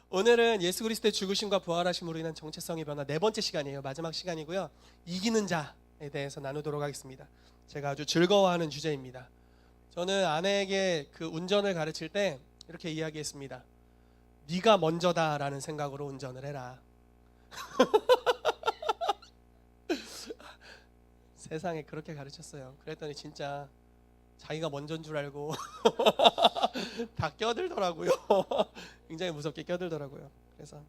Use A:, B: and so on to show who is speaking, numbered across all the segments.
A: 오늘은 예수 그리스도의 죽으심과 부활하심으로 인한 정체성의 변화 네 번째 시간이에요. 마지막 시간이고요. 이기는 자에 대해서 나누도록 하겠습니다. 제가 아주 즐거워하는 주제입니다. 저는 아내에게 그 운전을 가르칠 때 이렇게 이야기했습니다. 네가 먼저다라는 생각으로 운전을 해라. 세상에 그렇게 가르쳤어요. 그랬더니 진짜 자기가 먼저인 줄 알고 다 껴들더라고요. 굉장히 무섭게 껴들더라고요. 그래서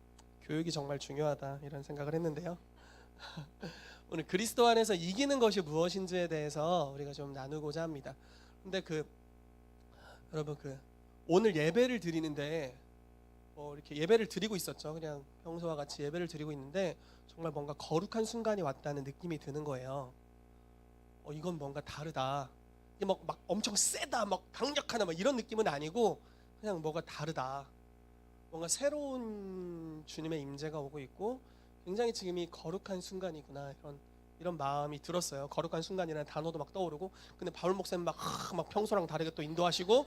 A: 교육이 정말 중요하다 이런 생각을 했는데요. 오늘 그리스도 안에서 이기는 것이 무엇인지에 대해서 우리가 좀 나누고자 합니다. 근데 여러분 오늘 예배를 드리는데 이렇게 예배를 드리고 있었죠. 그냥 평소와 같이 예배를 드리고 있는데 정말 뭔가 거룩한 순간이 왔다는 느낌이 드는 거예요. 이건 뭔가 다르다. 이게 막 엄청 세다, 막 강력하다, 막 이런 느낌은 아니고 그냥 뭐가 다르다. 뭔가 새로운 주님의 임재가 오고 있고 굉장히 지금이 거룩한 순간이구나 이런 마음이 들었어요. 거룩한 순간이라는 단어도 막 떠오르고, 근데 바울 목사님 막 평소랑 다르게 또 인도하시고,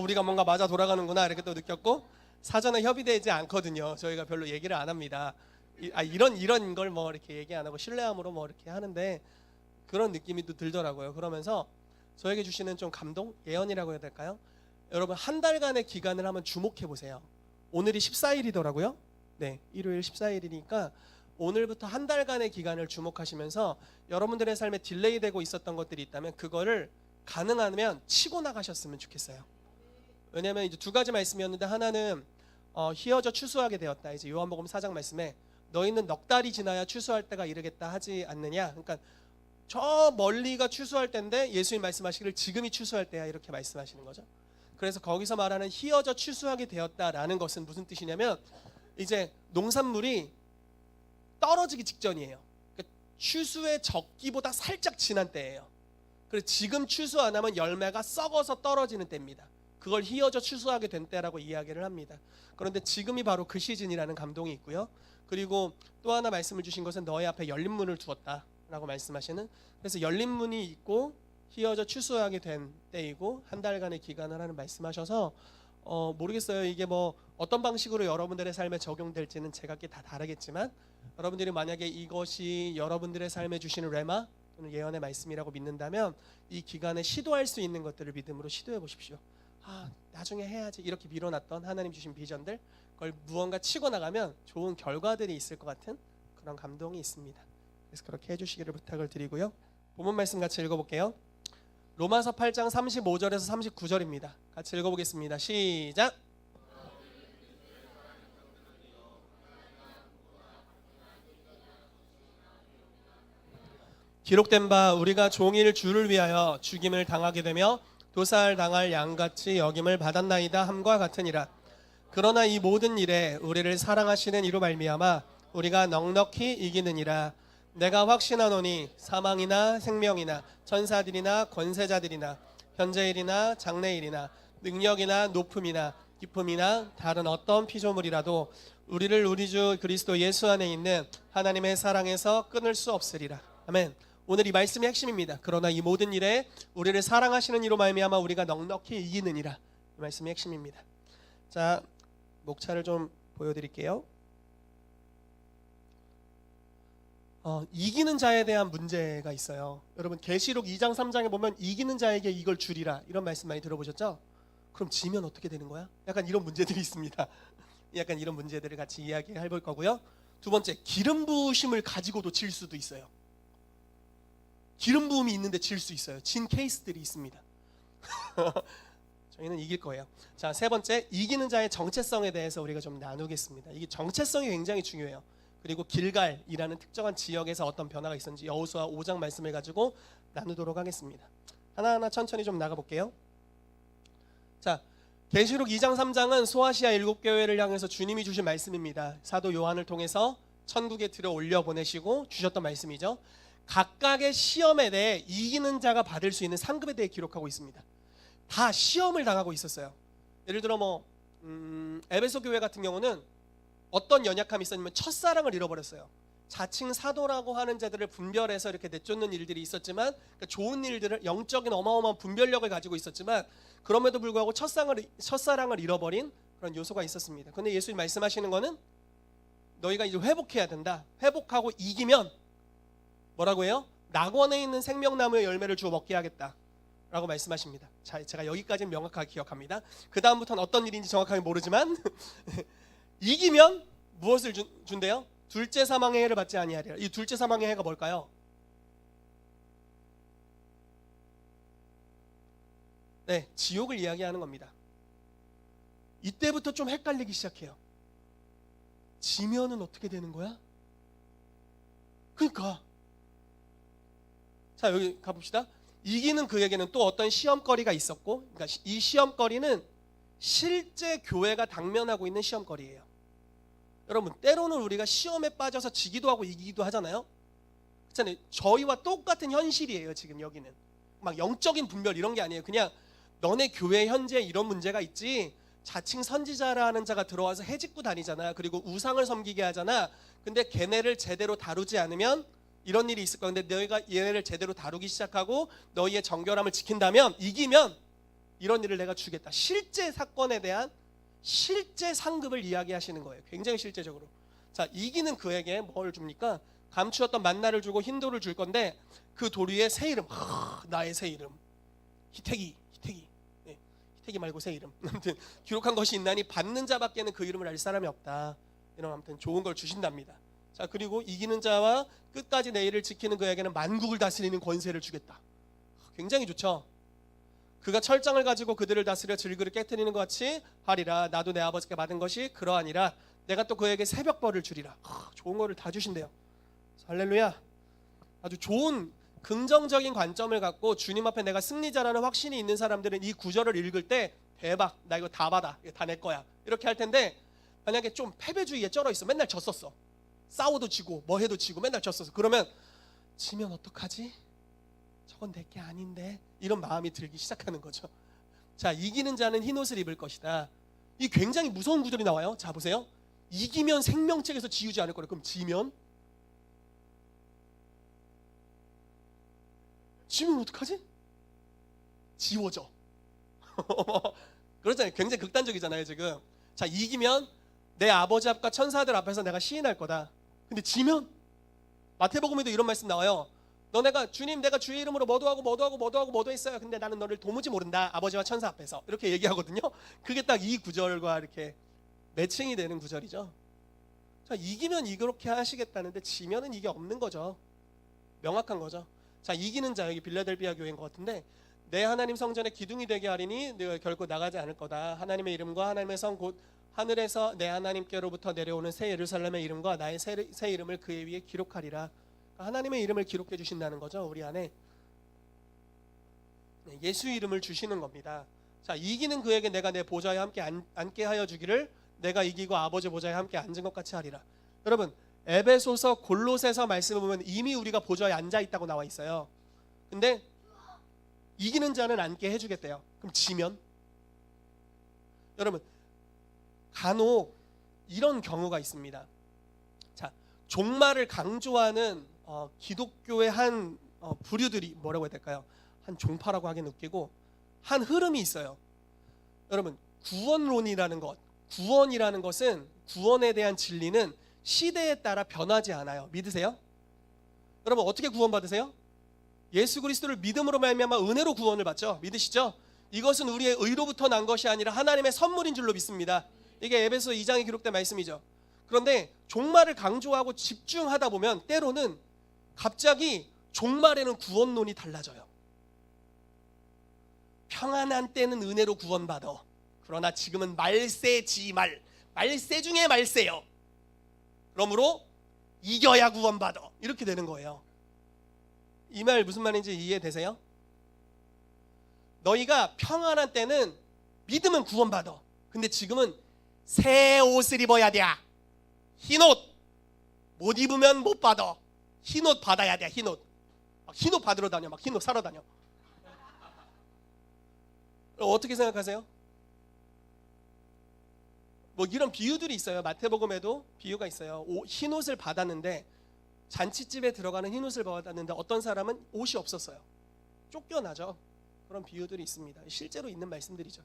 A: 우리가 뭔가 맞아 돌아가는구나 이렇게 또 느꼈고, 사전에 협의되지 않거든요. 저희가 별로 얘기를 안 합니다. 이런 걸 뭐 이렇게 얘기 안 하고 신뢰함으로 뭐 이렇게 하는데 그런 느낌이 또 들더라고요. 그러면서 저에게 주시는 좀 감동, 예언이라고 해야 될까요? 여러분 한 달간의 기간을 한번 주목해 보세요. 오늘이 14일이더라고요. 네, 일요일 14일이니까 오늘부터 한 달간의 기간을 주목하시면서 여러분들의 삶에 딜레이 되고 있었던 것들이 있다면 그거를 가능하면 치고 나가셨으면 좋겠어요. 왜냐하면 이제 두 가지 말씀이었는데, 하나는 희어져 추수하게 되었다. 이제 요한복음 4장 말씀에 너희는 넉 달이 지나야 추수할 때가 이르겠다 하지 않느냐. 그러니까 저 멀리가 추수할 때인데 예수님 말씀하시기를 지금이 추수할 때야 이렇게 말씀하시는 거죠. 그래서 거기서 말하는 희어져 추수하게 되었다라는 것은 무슨 뜻이냐면 이제 농산물이 떨어지기 직전이에요. 그러니까 추수의 적기보다 살짝 지난 때예요. 그래서 지금 추수 안 하면 열매가 썩어서 떨어지는 때입니다. 그걸 희어져 추수하게 된 때라고 이야기를 합니다. 그런데 지금이 바로 그 시즌이라는 감동이 있고요. 그리고 또 하나 말씀을 주신 것은 너희 앞에 열린 문을 두었다 라고 말씀하시는, 그래서 열린 문이 있고 희어져 추수하게 된 때이고 한 달간의 기간을 하는 말씀하셔서 모르겠어요. 이게 뭐 어떤 방식으로 여러분들의 삶에 적용될지는 제각기 다 다르겠지만, 여러분들이 만약에 이것이 여러분들의 삶에 주시는 레마 또는 예언의 말씀이라고 믿는다면 이 기간에 시도할 수 있는 것들을 믿음으로 시도해 보십시오. 나중에 해야지 이렇게 미뤄놨던 하나님 주신 비전들, 그걸 무언가 치고 나가면 좋은 결과들이 있을 것 같은 그런 감동이 있습니다. 그래서 그렇게 해주시기를 부탁을 드리고요. 본문 말씀 같이 읽어볼게요. 로마서 8장 35절에서 39절입니다. 같이 읽어보겠습니다. 시작. 기록된 바 우리가 종일 주를 위하여 죽임을 당하게 되며 도살당할 양같이 여김을 받았나이다 함과 같으니라. 그러나 이 모든 일에 우리를 사랑하시는 이로 말미암아 우리가 넉넉히 이기느니라. 내가 확신하노니 사망이나 생명이나 천사들이나 권세자들이나 현재일이나 장래일이나 능력이나 높음이나 기쁨이나 다른 어떤 피조물이라도 우리를 우리 주 그리스도 예수 안에 있는 하나님의 사랑에서 끊을 수 없으리라. 아멘. 오늘 이 말씀의 핵심입니다. 그러나 이 모든 일에 우리를 사랑하시는 이로 말미암아 우리가 넉넉히 이기느니라. 이 말씀의 핵심입니다. 자, 목차를 좀 보여드릴게요. 이기는 자에 대한 문제가 있어요. 여러분 계시록 2장 3장에 보면 이기는 자에게 이걸 주리라 이런 말씀 많이 들어보셨죠? 그럼 지면 어떻게 되는 거야? 약간 이런 문제들이 있습니다. 약간 이런 문제들을 같이 이야기해 볼 거고요. 두 번째, 기름 부으심을 가지고도 질 수도 있어요. 기름 부음이 있는데 질 수 있어요. 진 케이스들이 있습니다. 저희는 이길 거예요. 자, 세 번째, 이기는 자의 정체성에 대해서 우리가 좀 나누겠습니다. 이게 정체성이 굉장히 중요해요. 그리고 길갈이라는 특정한 지역에서 어떤 변화가 있었는지 여호수아 5장 말씀을 가지고 나누도록 하겠습니다. 하나하나 천천히 좀 나가볼게요. 자, 계시록 2장 3장은 소아시아 7교회를 향해서 주님이 주신 말씀입니다. 사도 요한을 통해서 천국에 들어 올려 보내시고 주셨던 말씀이죠. 각각의 시험에 대해 이기는 자가 받을 수 있는 상급에 대해 기록하고 있습니다. 다 시험을 당하고 있었어요. 예를 들어 에베소 교회 같은 경우는 어떤 연약함이 있었냐면 첫사랑을 잃어버렸어요. 자칭 사도라고 하는 자들을 분별해서 이렇게 내쫓는 일들이 있었지만, 그러니까 좋은 일들을, 영적인 어마어마한 분별력을 가지고 있었지만 그럼에도 불구하고 첫사랑을 잃어버린 그런 요소가 있었습니다. 근데 예수님 말씀하시는 거는 너희가 이제 회복해야 된다. 회복하고 이기면 뭐라고 해요? 낙원에 있는 생명나무의 열매를 주어 먹게 하겠다 라고 말씀하십니다. 자, 제가 여기까지는 명확하게 기억합니다. 그 다음부터는 어떤 일인지 정확하게 모르지만 이기면 무엇을 준대요? 둘째 사망의 해를 받지 아니하리라. 이 둘째 사망의 해가 뭘까요? 네, 지옥을 이야기하는 겁니다. 이때부터 좀 헷갈리기 시작해요. 지면은 어떻게 되는 거야? 그러니까 자, 여기 가봅시다. 이기는 그에게는 또 어떤 시험거리가 있었고, 그러니까 이 시험거리는 실제 교회가 당면하고 있는 시험거리예요. 여러분, 때로는 우리가 시험에 빠져서 지기도 하고 이기기도 하잖아요. 그렇잖아요. 저희와 똑같은 현실이에요. 지금 여기는 막 영적인 분별 이런 게 아니에요. 그냥 너네 교회 현재 이런 문제가 있지, 자칭 선지자라는 자가 들어와서 해집고 다니잖아. 그리고 우상을 섬기게 하잖아. 근데 걔네를 제대로 다루지 않으면 이런 일이 있을 거야. 근데 너희가 얘네를 제대로 다루기 시작하고 너희의 정결함을 지킨다면, 이기면 이런 일을 내가 주겠다. 실제 사건에 대한 실제 상급을 이야기하시는 거예요. 굉장히 실제적으로. 자, 이기는 그에게 뭘 줍니까? 감추었던 만나를 주고 흰 돌을 줄 건데, 그 돌 위에 새 이름, 나의 새 이름, 희태기 말고 새 이름. 아무튼 기록한 것이 있나니 받는 자밖에는 그 이름을 알 사람이 없다. 이런 아무튼 좋은 걸 주신답니다. 자, 그리고 이기는 자와 끝까지 내 일을 지키는 그에게는 만국을 다스리는 권세를 주겠다. 굉장히 좋죠. 그가 철장을 가지고 그들을 다스려 질그를 깨트리는 것 같이 하리라. 나도 내 아버지께 받은 것이 그러하니라. 내가 또 그에게 새벽벌을 주리라. 좋은 거를 다 주신대요. 할렐루야. 아주 좋은 긍정적인 관점을 갖고 주님 앞에 내가 승리자라는 확신이 있는 사람들은 이 구절을 읽을 때 대박, 나 이거 다 받아, 이거 다 내 거야, 이렇게 할 텐데, 만약에 좀 패배주의에 쩔어 있어, 맨날 졌었어, 싸워도 지고 뭐 해도 지고 맨날 졌었어, 그러면 지면 어떡하지? 저건 내게 아닌데, 이런 마음이 들기 시작하는 거죠. 자, 이기는 자는 흰 옷을 입을 것이다. 이 굉장히 무서운 구절이 나와요. 자, 보세요. 이기면 생명책에서 지우지 않을 거래. 그럼 지면 어떡하지? 지워져. 그렇잖아요. 굉장히 극단적이잖아요 지금. 자, 이기면 내 아버지 앞과 천사들 앞에서 내가 시인할 거다. 근데 지면, 마태복음에도 이런 말씀 나와요. 너네가 주님, 내가 주의 이름으로 뭐도 하고 했어요. 근데 나는 너를 도무지 모른다, 아버지와 천사 앞에서. 이렇게 얘기하거든요. 그게 딱 이 구절과 이렇게 매칭이 되는 구절이죠. 자, 이기면 이렇게 하시겠다는데 지면은 이게 없는 거죠. 명확한 거죠. 자, 이기는 자, 여기 빌라델비아 교회인 것 같은데, 내 하나님 성전에 기둥이 되게 하리니 네가 결코 나가지 않을 거다. 하나님의 이름과 하나님의 성 곧 하늘에서 내 하나님께로부터 내려오는 새 예루살렘의 이름과 나의 새 이름을 그의 위에 기록하리라. 하나님의 이름을 기록해 주신다는 거죠. 우리 안에 예수 이름을 주시는 겁니다. 자, 이기는 그에게 내가 내 보좌에 함께 앉게 하여 주기를, 내가 이기고 아버지 보좌에 함께 앉은 것 같이 하리라. 여러분, 에베소서, 골로새서 말씀을 보면 이미 우리가 보좌에 앉아 있다고 나와 있어요. 근데 이기는 자는 앉게 해주겠대요. 그럼 지면? 여러분, 간혹 이런 경우가 있습니다. 자, 종말을 강조하는 기독교의 한 부류들이 뭐라고 해야 될까요? 한 종파라고 하긴 웃기고 한 흐름이 있어요. 여러분, 구원론이라는 것, 구원이라는 것은, 구원에 대한 진리는 시대에 따라 변하지 않아요. 믿으세요? 여러분, 어떻게 구원받으세요? 예수 그리스도를 믿음으로 말미암아 은혜로 구원을 받죠. 믿으시죠? 이것은 우리의 의로부터 난 것이 아니라 하나님의 선물인 줄로 믿습니다. 이게 에베소 2장에 기록된 말씀이죠. 그런데 종말을 강조하고 집중하다 보면 때로는 갑자기 종말에는 구원론이 달라져요. 평안한 때는 은혜로 구원받아. 그러나 지금은 말세지말, 말세 중에 말세요. 그러므로 이겨야 구원받아. 이렇게 되는 거예요. 이 말 무슨 말인지 이해되세요? 너희가 평안한 때는 믿으면 구원받아. 근데 지금은 새 옷을 입어야 돼. 흰옷 못 입으면 못 받아. 흰옷 받아야 돼. 흰옷. 막 흰옷 받으러 다녀. 막 흰옷 사러 다녀. 어떻게 생각하세요? 뭐 이런 비유들이 있어요. 마태복음에도 비유가 있어요. 흰옷을 받았는데, 잔치집에 들어가는 흰옷을 받았는데 어떤 사람은 옷이 없었어요. 쫓겨나죠. 그런 비유들이 있습니다. 실제로 있는 말씀들이죠.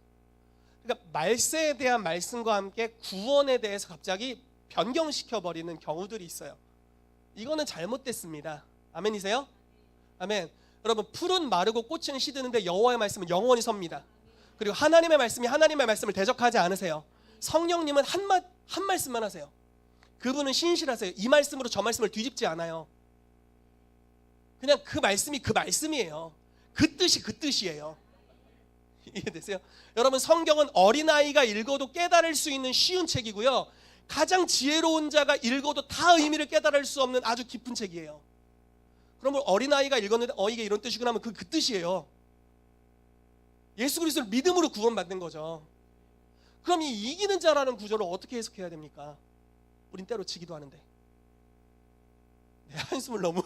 A: 그러니까 말세에 대한 말씀과 함께 구원에 대해서 갑자기 변경시켜버리는 경우들이 있어요. 이거는 잘못됐습니다. 아멘이세요? 아멘. 여러분, 풀은 마르고 꽃은 시드는데 여호와의 말씀은 영원히 섭니다. 그리고 하나님의 말씀이 하나님의 말씀을 대적하지 않으세요. 성령님은 한 말씀만 하세요. 그분은 신실하세요. 이 말씀으로 저 말씀을 뒤집지 않아요. 그냥 그 말씀이 그 말씀이에요. 그 뜻이 그 뜻이에요. 이해되세요? 여러분, 성경은 어린아이가 읽어도 깨달을 수 있는 쉬운 책이고요, 가장 지혜로운 자가 읽어도 다 의미를 깨달을 수 없는 아주 깊은 책이에요. 그러면 어린아이가 읽었는데 이게 이런 뜻이구나 하면 그 뜻이에요. 예수 그리스도를 믿음으로 구원받는 거죠. 그럼 이 이기는 자라는 구절을 어떻게 해석해야 됩니까? 우린 때로 지기도 하는데. 내 한숨을 너무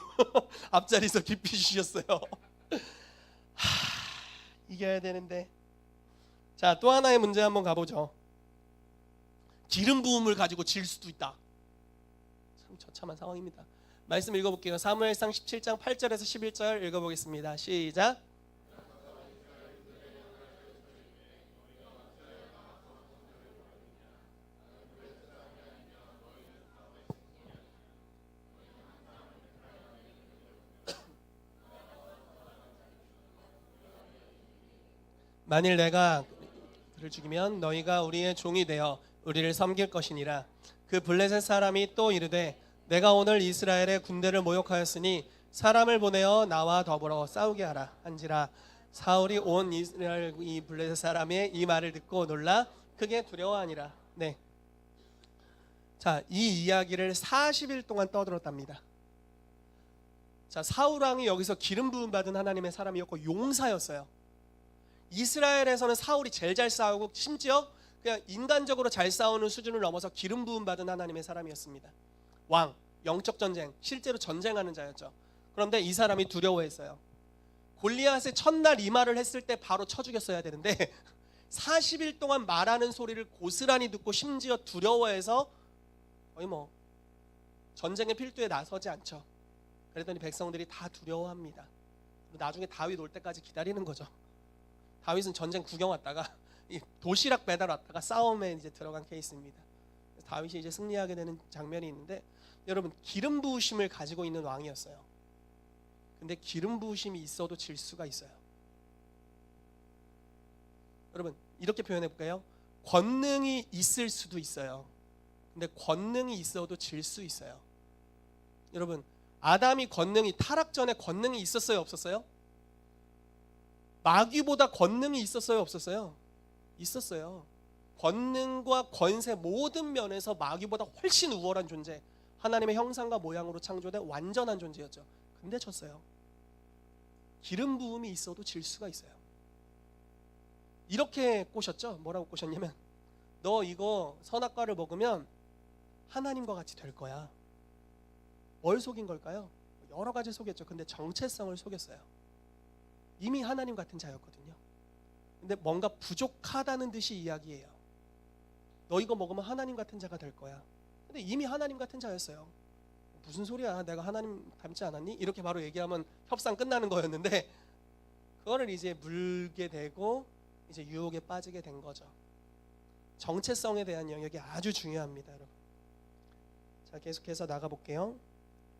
A: 앞자리에서 깊이 쉬셨어요. 이겨야 되는데. 자, 또 하나의 문제 한번 가보죠. 기름 부음을 가지고 질 수도 있다. 참 처참한 상황입니다. 말씀 읽어볼게요. 사무엘상 17장 8절에서 11절 읽어보겠습니다. 시작. 만일 내가 그를 죽이면 너희가 우리의 종이 되어 우리를 섬길 것이니라. 그 블레셋 사람이 또 이르되 내가 오늘 이스라엘의 군대를 모욕하였으니 사람을 보내어 나와 더불어 싸우게 하라 한지라. 사울이 온 이스라엘 이 블레셋 사람의 이 말을 듣고 놀라 크게 두려워하니라. 네. 자, 이 이야기를 40일 동안 떠들었답니다. 자, 사울 왕이 여기서 기름 부음 받은 하나님의 사람이었고 용사였어요. 이스라엘에서는 사울이 제일 잘 싸우고 심지어 그냥 인간적으로 잘 싸우는 수준을 넘어서 기름 부음 받은 하나님의 사람이었습니다. 왕, 영적 전쟁, 실제로 전쟁하는 자였죠. 그런데 이 사람이 두려워했어요. 골리앗의 첫날 이 말을 했을 때 바로 쳐 죽였어야 되는데 40일 동안 말하는 소리를 고스란히 듣고 심지어 두려워해서 거의 전쟁의 필두에 나서지 않죠. 그랬더니 백성들이 다 두려워합니다. 나중에 다윗 올 때까지 기다리는 거죠. 다윗은 전쟁 구경 왔다가 도시락 배달 왔다가 싸움에 이제 들어간 케이스입니다. 다윗이 이제 승리하게 되는 장면이 있는데, 여러분, 기름 부으심을 가지고 있는 왕이었어요. 근데 기름 부으심이 있어도 질 수가 있어요. 여러분, 이렇게 표현해 볼까요? 권능이 있을 수도 있어요. 근데 권능이 있어도 질 수 있어요. 여러분, 아담이 타락 전에 권능이 있었어요, 없었어요? 마귀보다 권능이 있었어요, 없었어요? 있었어요. 권능과 권세 모든 면에서 마귀보다 훨씬 우월한 존재, 하나님의 형상과 모양으로 창조된 완전한 존재였죠. 근데 졌어요. 기름 부음이 있어도 질 수가 있어요. 이렇게 꼬셨죠? 뭐라고 꼬셨냐면, 너 이거 선악과를 먹으면 하나님과 같이 될 거야. 뭘 속인 걸까요? 여러 가지 속였죠. 근데 정체성을 속였어요. 이미 하나님 같은 자였거든요. 근데 뭔가 부족하다는 듯이 이야기해요. 너 이거 먹으면 하나님 같은 자가 될 거야. 근데 이미 하나님 같은 자였어요. 무슨 소리야, 내가 하나님 닮지 않았니? 이렇게 바로 얘기하면 협상 끝나는 거였는데, 그거를 이제 물게 되고 이제 유혹에 빠지게 된 거죠. 정체성에 대한 영역이 아주 중요합니다, 여러분. 자, 계속해서 나가볼게요.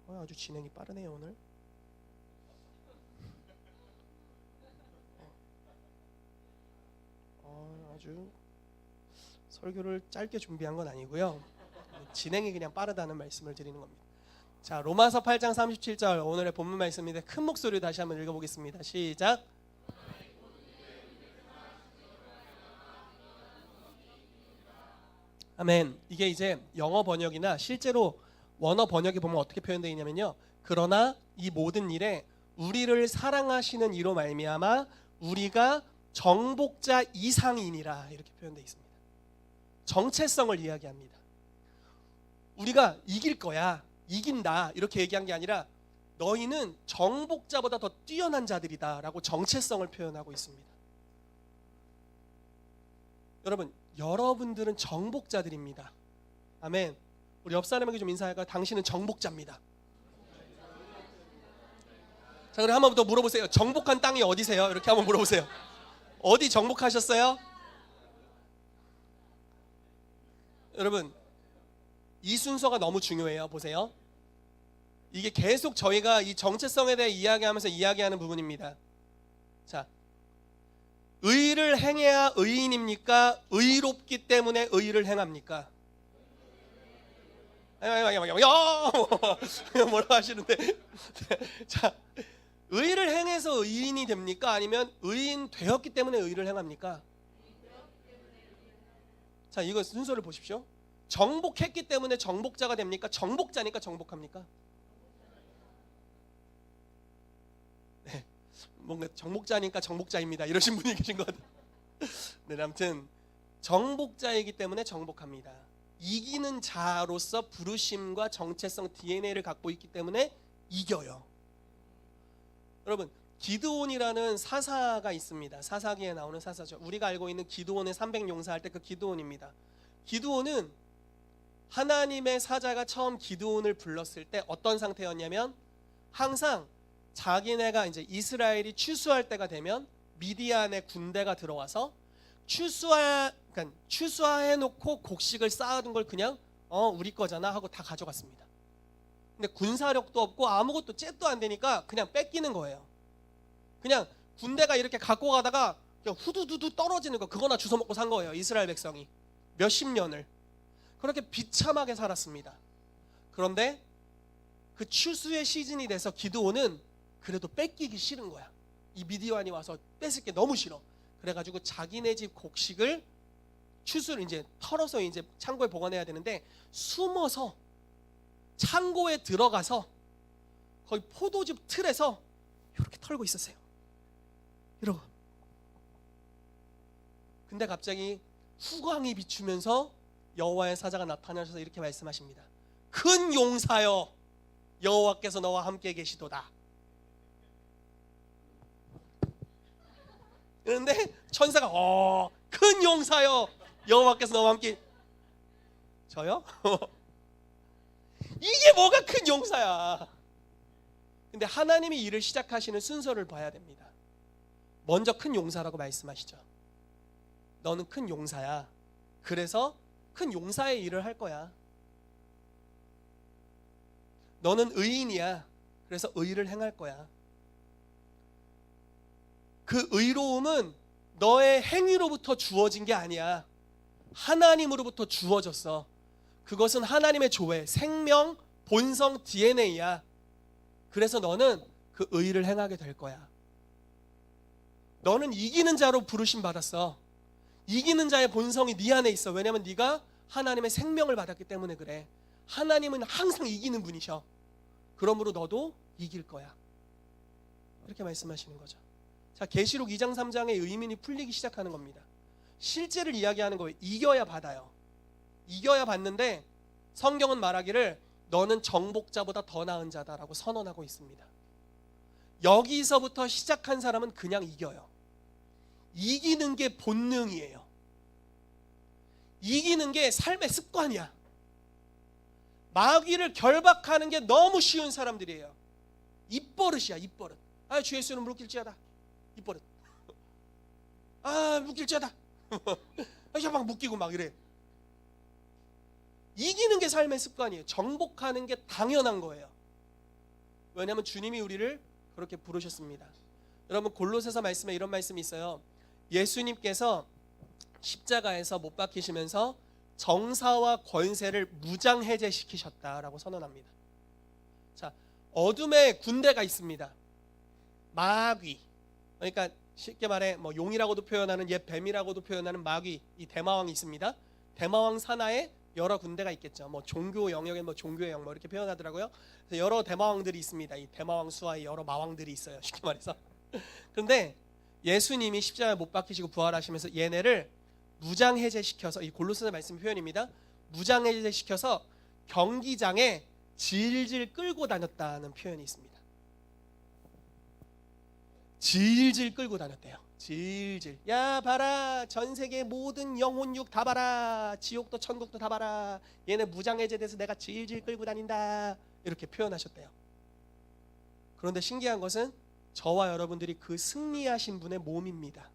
A: 아주 진행이 빠르네요, 오늘. 아주 설교를 짧게 준비한 건 아니고요, 진행이 그냥 빠르다는 말씀을 드리는 겁니다. 자, 로마서 8장 37절 오늘의 본문 말씀인데 큰 목소리로 다시 한번 읽어보겠습니다. 시작. 아멘. 이게 이제 영어 번역이나 실제로 원어 번역에 보면 어떻게 표현되어 있냐면요, 그러나 이 모든 일에 우리를 사랑하시는 이로 말미암아 우리가 정복자 이상이니라, 이렇게 표현되어 있습니다. 정체성을 이야기합니다. 우리가 이길 거야, 이긴다, 이렇게 얘기한 게 아니라 너희는 정복자보다 더 뛰어난 자들이다 라고 정체성을 표현하고 있습니다. 여러분, 여러분들은 정복자들입니다. 아멘. 우리 옆 사람에게 좀 인사할까요? 당신은 정복자입니다. 자, 그럼 한번 더 물어보세요. 정복한 땅이 어디세요? 이렇게 한번 물어보세요. 어디 정복하셨어요? 여러분, 이 순서가 너무 중요해요. 보세요. 이게 계속 저희가 이 정체성에 대해 이야기하면서 이야기하는 부분입니다. 자, 의를 행해야 의인입니까? 의롭기 때문에 의를 행합니까? 뭐라고 하시는데 자, 의를 행해서 의인이 됩니까? 아니면 의인 되었기 때문에 의를 행합니까? 자, 이거 순서를 보십시오. 정복했기 때문에 정복자가 됩니까? 정복자니까 정복합니까? 네, 뭔가 정복자니까 정복자입니다 이러신 분이 계신 것 같아요. 네, 아무튼 정복자이기 때문에 정복합니다. 이기는 자로서 부르심과 정체성 DNA를 갖고 있기 때문에 이겨요. 여러분, 기드온이라는 사사가 있습니다. 사사기에 나오는 사사죠. 우리가 알고 있는 기드온의 300용사할 때 그 기드온입니다. 기드온은 하나님의 사자가 처음 기드온을 불렀을 때 어떤 상태였냐면, 항상 자기네가 이제 이스라엘이 추수할 때가 되면 미디안의 군대가 들어와서 추수해놓고 곡식을 쌓아둔 걸 그냥 우리 거잖아 하고 다 가져갔습니다. 근데 군사력도 없고 아무것도 잽도 안 되니까 그냥 뺏기는 거예요. 그냥 군대가 이렇게 갖고 가다가 그냥 후두두두 떨어지는 거, 그거나 주워 먹고 산 거예요. 이스라엘 백성이 몇십 년을 그렇게 비참하게 살았습니다. 그런데 그 추수의 시즌이 돼서 기드온은 그래도 뺏기기 싫은 거야. 이 미디안이 와서 뺏을 게 너무 싫어. 그래가지고 자기네 집 곡식을 추수를 이제 털어서 이제 창고에 보관해야 되는데, 숨어서 창고에 들어가서 거의 포도즙 틀에서 이렇게 털고 있었어요. 이러고. 근데 갑자기 후광이 비추면서 여호와의 사자가 나타나셔서 이렇게 말씀하십니다. 큰 용사여, 여호와께서 너와 함께 계시도다. 그런데 천사가 큰 용사여, 여호와께서 너와 함께. 저요? 이게 뭐가 큰 용사야. 근데 하나님이 일을 시작하시는 순서를 봐야 됩니다. 먼저 큰 용사라고 말씀하시죠. 너는 큰 용사야. 그래서 큰 용사의 일을 할 거야. 너는 의인이야. 그래서 의를 행할 거야. 그 의로움은 너의 행위로부터 주어진 게 아니야. 하나님으로부터 주어졌어. 그것은 하나님의 조회, 생명, 본성, DNA야. 그래서 너는 그 의를 행하게 될 거야. 너는 이기는 자로 부르심 받았어. 이기는 자의 본성이 네 안에 있어. 왜냐하면 네가 하나님의 생명을 받았기 때문에 그래. 하나님은 항상 이기는 분이셔. 그러므로 너도 이길 거야. 이렇게 말씀하시는 거죠. 자, 계시록 2장 3장의 의문이 풀리기 시작하는 겁니다. 실제를 이야기하는 거예요. 이겨야 받아요. 이겨야 받는데 성경은 말하기를 너는 정복자보다 더 나은 자다라고 선언하고 있습니다. 여기서부터 시작한 사람은 그냥 이겨요. 이기는 게 본능이에요. 이기는 게 삶의 습관이야. 마귀를 결박하는 게 너무 쉬운 사람들이에요. 입버릇이야, 입버릇. 아, 주 예수는 물길지어다. 입버릇. 아, 묶일지어다. 막 묶이고 막 이래. 이기는 게 삶의 습관이에요. 정복하는 게 당연한 거예요. 왜냐하면 주님이 우리를 그렇게 부르셨습니다. 여러분, 골로새서 말씀에 이런 말씀이 있어요. 예수님께서 십자가에서 못 박히시면서 정사와 권세를 무장해제시키셨다라고 선언합니다. 자, 어둠의 군대가 있습니다. 마귀, 그러니까 쉽게 말해 뭐 용이라고도 표현하는, 옛 뱀이라고도 표현하는 마귀, 이 대마왕이 있습니다. 대마왕 산하에 여러 군대가 있겠죠. 뭐 종교 영역에 뭐 종교의 영 뭐 이렇게 표현하더라고요. 그래서 여러 대마왕들이 있습니다. 이 대마왕 수하에 여러 마왕들이 있어요. 쉽게 말해서. 그런데 예수님이 십자가에 못 박히시고 부활하시면서 얘네를 무장해제시켜서, 이 골로새서 말씀 표현입니다. 무장해제시켜서 경기장에 질질 끌고 다녔다는 표현이 있습니다. 질질 끌고 다녔대요. 질질. 야, 봐라, 전 세계 모든 영혼육 다 봐라, 지옥도 천국도 다 봐라, 얘네 무장해제돼서 내가 질질 끌고 다닌다, 이렇게 표현하셨대요. 그런데 신기한 것은 저와 여러분들이 그 승리하신 분의 몸입니다.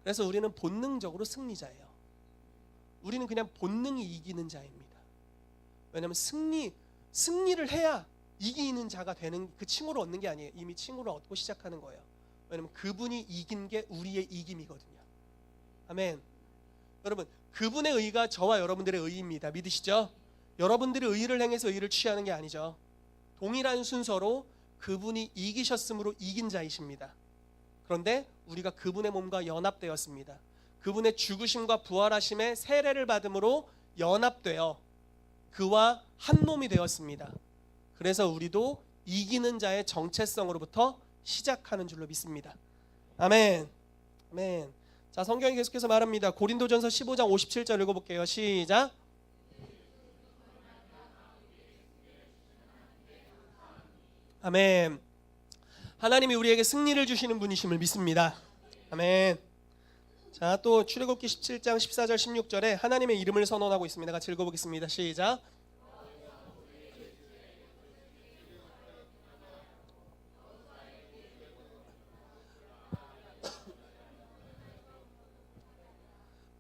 A: 그래서 우리는 본능적으로 승리자예요. 우리는 그냥 본능이 이기는 자입니다. 왜냐하면 승리를 해야 이기는 자가 되는, 그 칭호를 얻는 게 아니에요. 이미 칭호를 얻고 시작하는 거예요. 왜냐하면 그분이 이긴 게 우리의 이김이거든요. 아멘. 여러분, 그분의 의가 저와 여러분들의 의입니다. 믿으시죠? 여러분들이 의를 행해서 의를 취하는 게 아니죠. 동일한 순서로 그분이 이기셨으므로 이긴 자이십니다. 그런데 우리가 그분의 몸과 연합되었습니다. 그분의 죽으심과 부활하심의 세례를 받음으로 연합되어 그와 한 몸이 되었습니다. 그래서 우리도 이기는 자의 정체성으로부터 시작하는 줄로 믿습니다. 아멘. 아멘. 자, 성경이 계속해서 말합니다. 고린도전서 15장 57절 읽어볼게요. 시작. 아멘. 하나님이 우리에게 승리를 주시는 분이심을 믿습니다. 아멘. 자, 또 출애굽기 17장 14절 16절에 하나님의 이름을 선언하고 있습니다. 같이 읽어보겠습니다. 시작.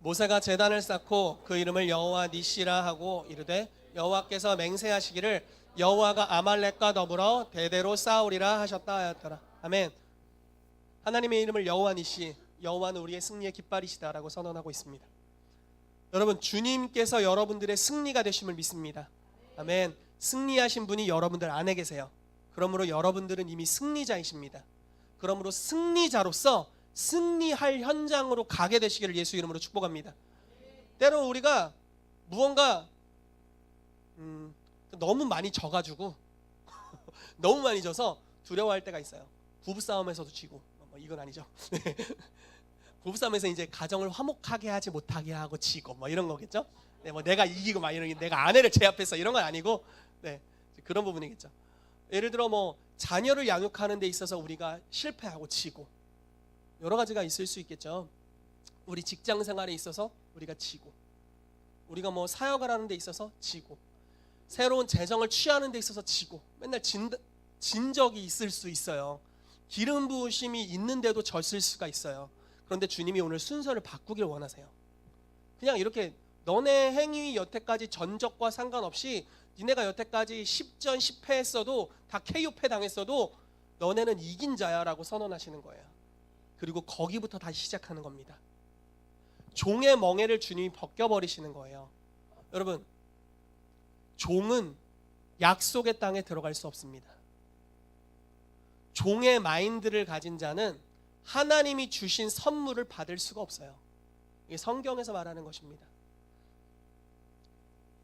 A: 모세가 제단을 쌓고 그 이름을 여호와 니시라 하고 이르되 여호와께서 맹세하시기를 여호와가 아말렉과 더불어 대대로 싸우리라 하셨다 하였더라. 아멘. 하나님의 이름을 여호와 니시, 여호와는 우리의 승리의 깃발이시다라고 선언하고 있습니다. 여러분, 주님께서 여러분들의 승리가 되심을 믿습니다. 아멘. 승리하신 분이 여러분들 안에 계세요. 그러므로 여러분들은 이미 승리자이십니다. 그러므로 승리자로서 승리할 현장으로 가게 되시기를 예수 이름으로 축복합니다. 때로 우리가 무언가 너무 많이 져가지고 너무 많이 져서 두려워할 때가 있어요. 부부싸움에서도 지고, 이건 아니죠. 부부싸움에서 이제 가정을 화목하게 하지 못하게 하고 지고 이런 거겠죠. 네, 내가 이기고 이런 게, 내가 아내를 제압했어 이런 건 아니고, 네, 그런 부분이겠죠. 예를 들어 자녀를 양육하는 데 있어서 우리가 실패하고 지고, 여러 가지가 있을 수 있겠죠. 우리 직장 생활에 있어서 우리가 지고, 우리가 사역을 하는 데 있어서 지고, 새로운 재정을 취하는 데 있어서 지고, 맨날 진 적이 있을 수 있어요. 기름 부으심이 있는데도 졌을 수가 있어요. 그런데 주님이 오늘 순서를 바꾸길 원하세요. 그냥 이렇게 너네 행위 여태까지 전적과 상관없이 니네가 여태까지 10전 10패 했어도 다 KO패 당했어도 너네는 이긴 자야 라고 선언하시는 거예요. 그리고 거기부터 다시 시작하는 겁니다. 종의 멍에를 주님이 벗겨버리시는 거예요. 여러분, 종은 약속의 땅에 들어갈 수 없습니다. 종의 마인드를 가진 자는 하나님이 주신 선물을 받을 수가 없어요. 이게 성경에서 말하는 것입니다.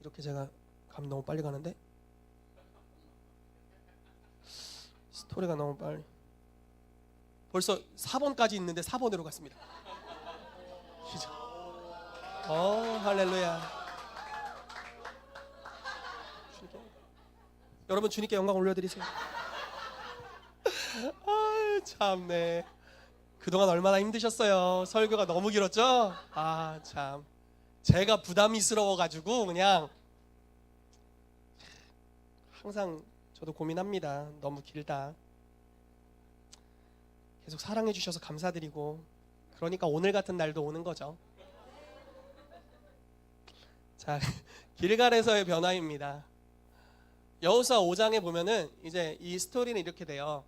A: 이렇게 제가 감 너무 빨리 가는데 스토리가 너무 빨리, 벌써 4번까지 있는데 4번으로 갔습니다. 할렐루야. 여러분, 주님께 영광 올려드리세요. 참네. 그동안 얼마나 힘드셨어요. 설교가 너무 길었죠? 참. 제가 부담스러워가지고 그냥 항상 저도 고민합니다. 너무 길다. 계속 사랑해 주셔서 감사드리고, 그러니까 오늘 같은 날도 오는 거죠. 자, 길갈에서의 변화입니다. 여호수아 5장에 보면은 이제 이 스토리는 이렇게 돼요.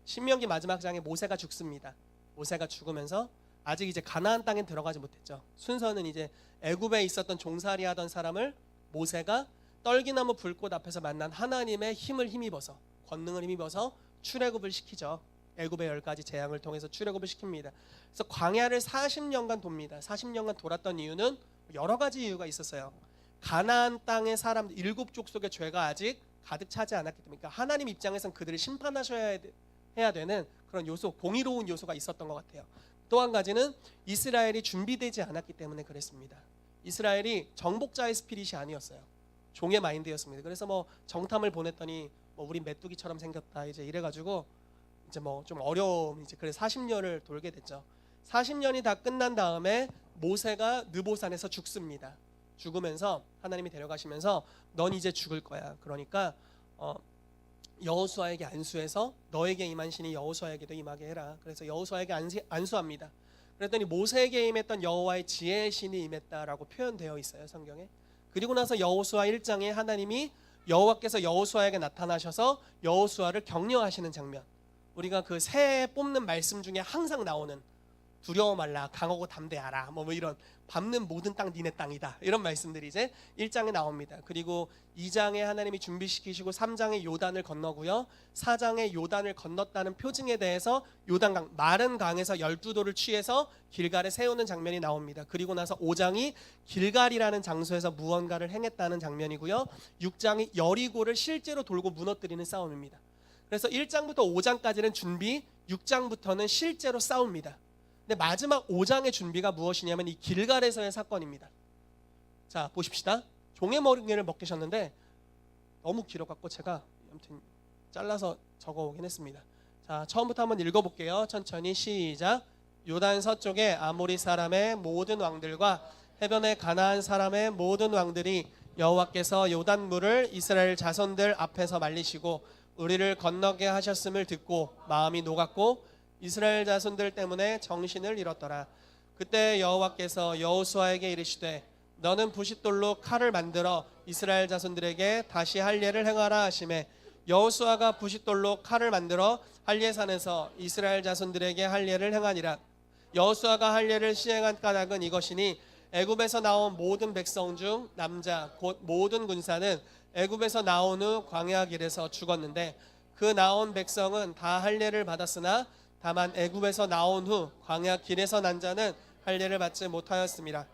A: 신명기 마지막 장에 모세가 죽습니다. 모세가 죽으면서 아직 이제 가나안 땅에 들어가지 못했죠. 순서는 이제 애굽에 있었던 종살이 하던 사람을 모세가 떨기나무 불꽃 앞에서 만난 하나님의 힘을 힘입어서, 권능을 힘입어서 출애굽을 시키죠. 애굽의 10가지 재앙을 통해서 출애굽을 시킵니다. 그래서 광야를 40년간 돕니다. 40년간 돌았던 이유는 여러 가지 이유가 있었어요. 가나안 땅의 사람 7족 속의 죄가 아직 가득 차지 않았기 때문에, 그러니까 하나님 입장에선 그들을 심판하셔야 해야 되는 그런 요소, 공의로운 요소가 있었던 것 같아요. 또 한 가지는 이스라엘이 준비되지 않았기 때문에 그랬습니다. 이스라엘이 정복자의 스피릿이 아니었어요. 종의 마인드였습니다. 그래서 정탐을 보냈더니 우리 메뚜기처럼 생겼다 이제 이래가지고 이제 좀 어려움, 이제 그래서 40년을 돌게 됐죠. 40년이 다 끝난 다음에 모세가 느보산에서 죽습니다. 죽으면서 하나님이 데려가시면서 넌 이제 죽을 거야. 그러니까 여호수아에게 안수해서 너에게 임한 신이 여호수아에게도 임하게 해라. 그래서 여호수아에게 안수합니다. 그랬더니 모세에게 임했던 여호와의 지혜의 신이 임했다라고 표현되어 있어요, 성경에. 그리고 나서 여호수아 1장에 하나님이 여호와께서 여호수아에게 나타나셔서 여호수아를 격려하시는 장면. 우리가 그 새해 뽑는 말씀 중에 항상 나오는 두려워 말라, 강하고 담대하라, 뭐 이런 밟는 모든 땅 니네 땅이다, 이런 말씀들이 이제 1장에 나옵니다. 그리고 2장에 하나님이 준비시키시고 3장에 요단을 건너고요, 4장에 요단을 건넜다는 표징에 대해서 요단강, 마른 강에서 12도를 취해서 길갈에 세우는 장면이 나옵니다. 그리고 나서 5장이 길갈이라는 장소에서 무언가를 행했다는 장면이고요, 6장이 여리고를 실제로 돌고 무너뜨리는 싸움입니다. 그래서 1장부터 5장까지는 준비, 6장부터는 실제로 싸웁니다. 근데 마지막 5장의 준비가 무엇이냐면 이 길갈에서의 사건입니다. 자, 보십시다. 종의 머리를 먹으셨는데 너무 길어갖고 제가 아무튼 잘라서 적어오긴 했습니다. 자, 처음부터 한번 읽어볼게요. 천천히 시작. 요단 서쪽에 아모리 사람의 모든 왕들과 해변에 가나안 사람의 모든 왕들이 여호와께서 요단물을 이스라엘 자손들 앞에서 말리시고 우리를 건너게 하셨음을 듣고 마음이 녹았고 이스라엘 자손들 때문에 정신을 잃었더라. 그때 여호와께서 여호수아에게 이르시되 너는 부싯돌로 칼을 만들어 이스라엘 자손들에게 다시 할례를 행하라 하시매 여호수아가 부싯돌로 칼을 만들어 할례산에서 이스라엘 자손들에게 할례를 행하니라. 여호수아가 할례를 시행한 까닭은 이것이니 애굽에서 나온 모든 백성 중 남자 곧 모든 군사는 애굽에서 나온 후 광야 길에서 죽었는데 그 나온 백성은 다 할례를 받았으나 다만 애굽에서 나온 후 광야 길에서 난 자는 할례를 받지 못하였습니다.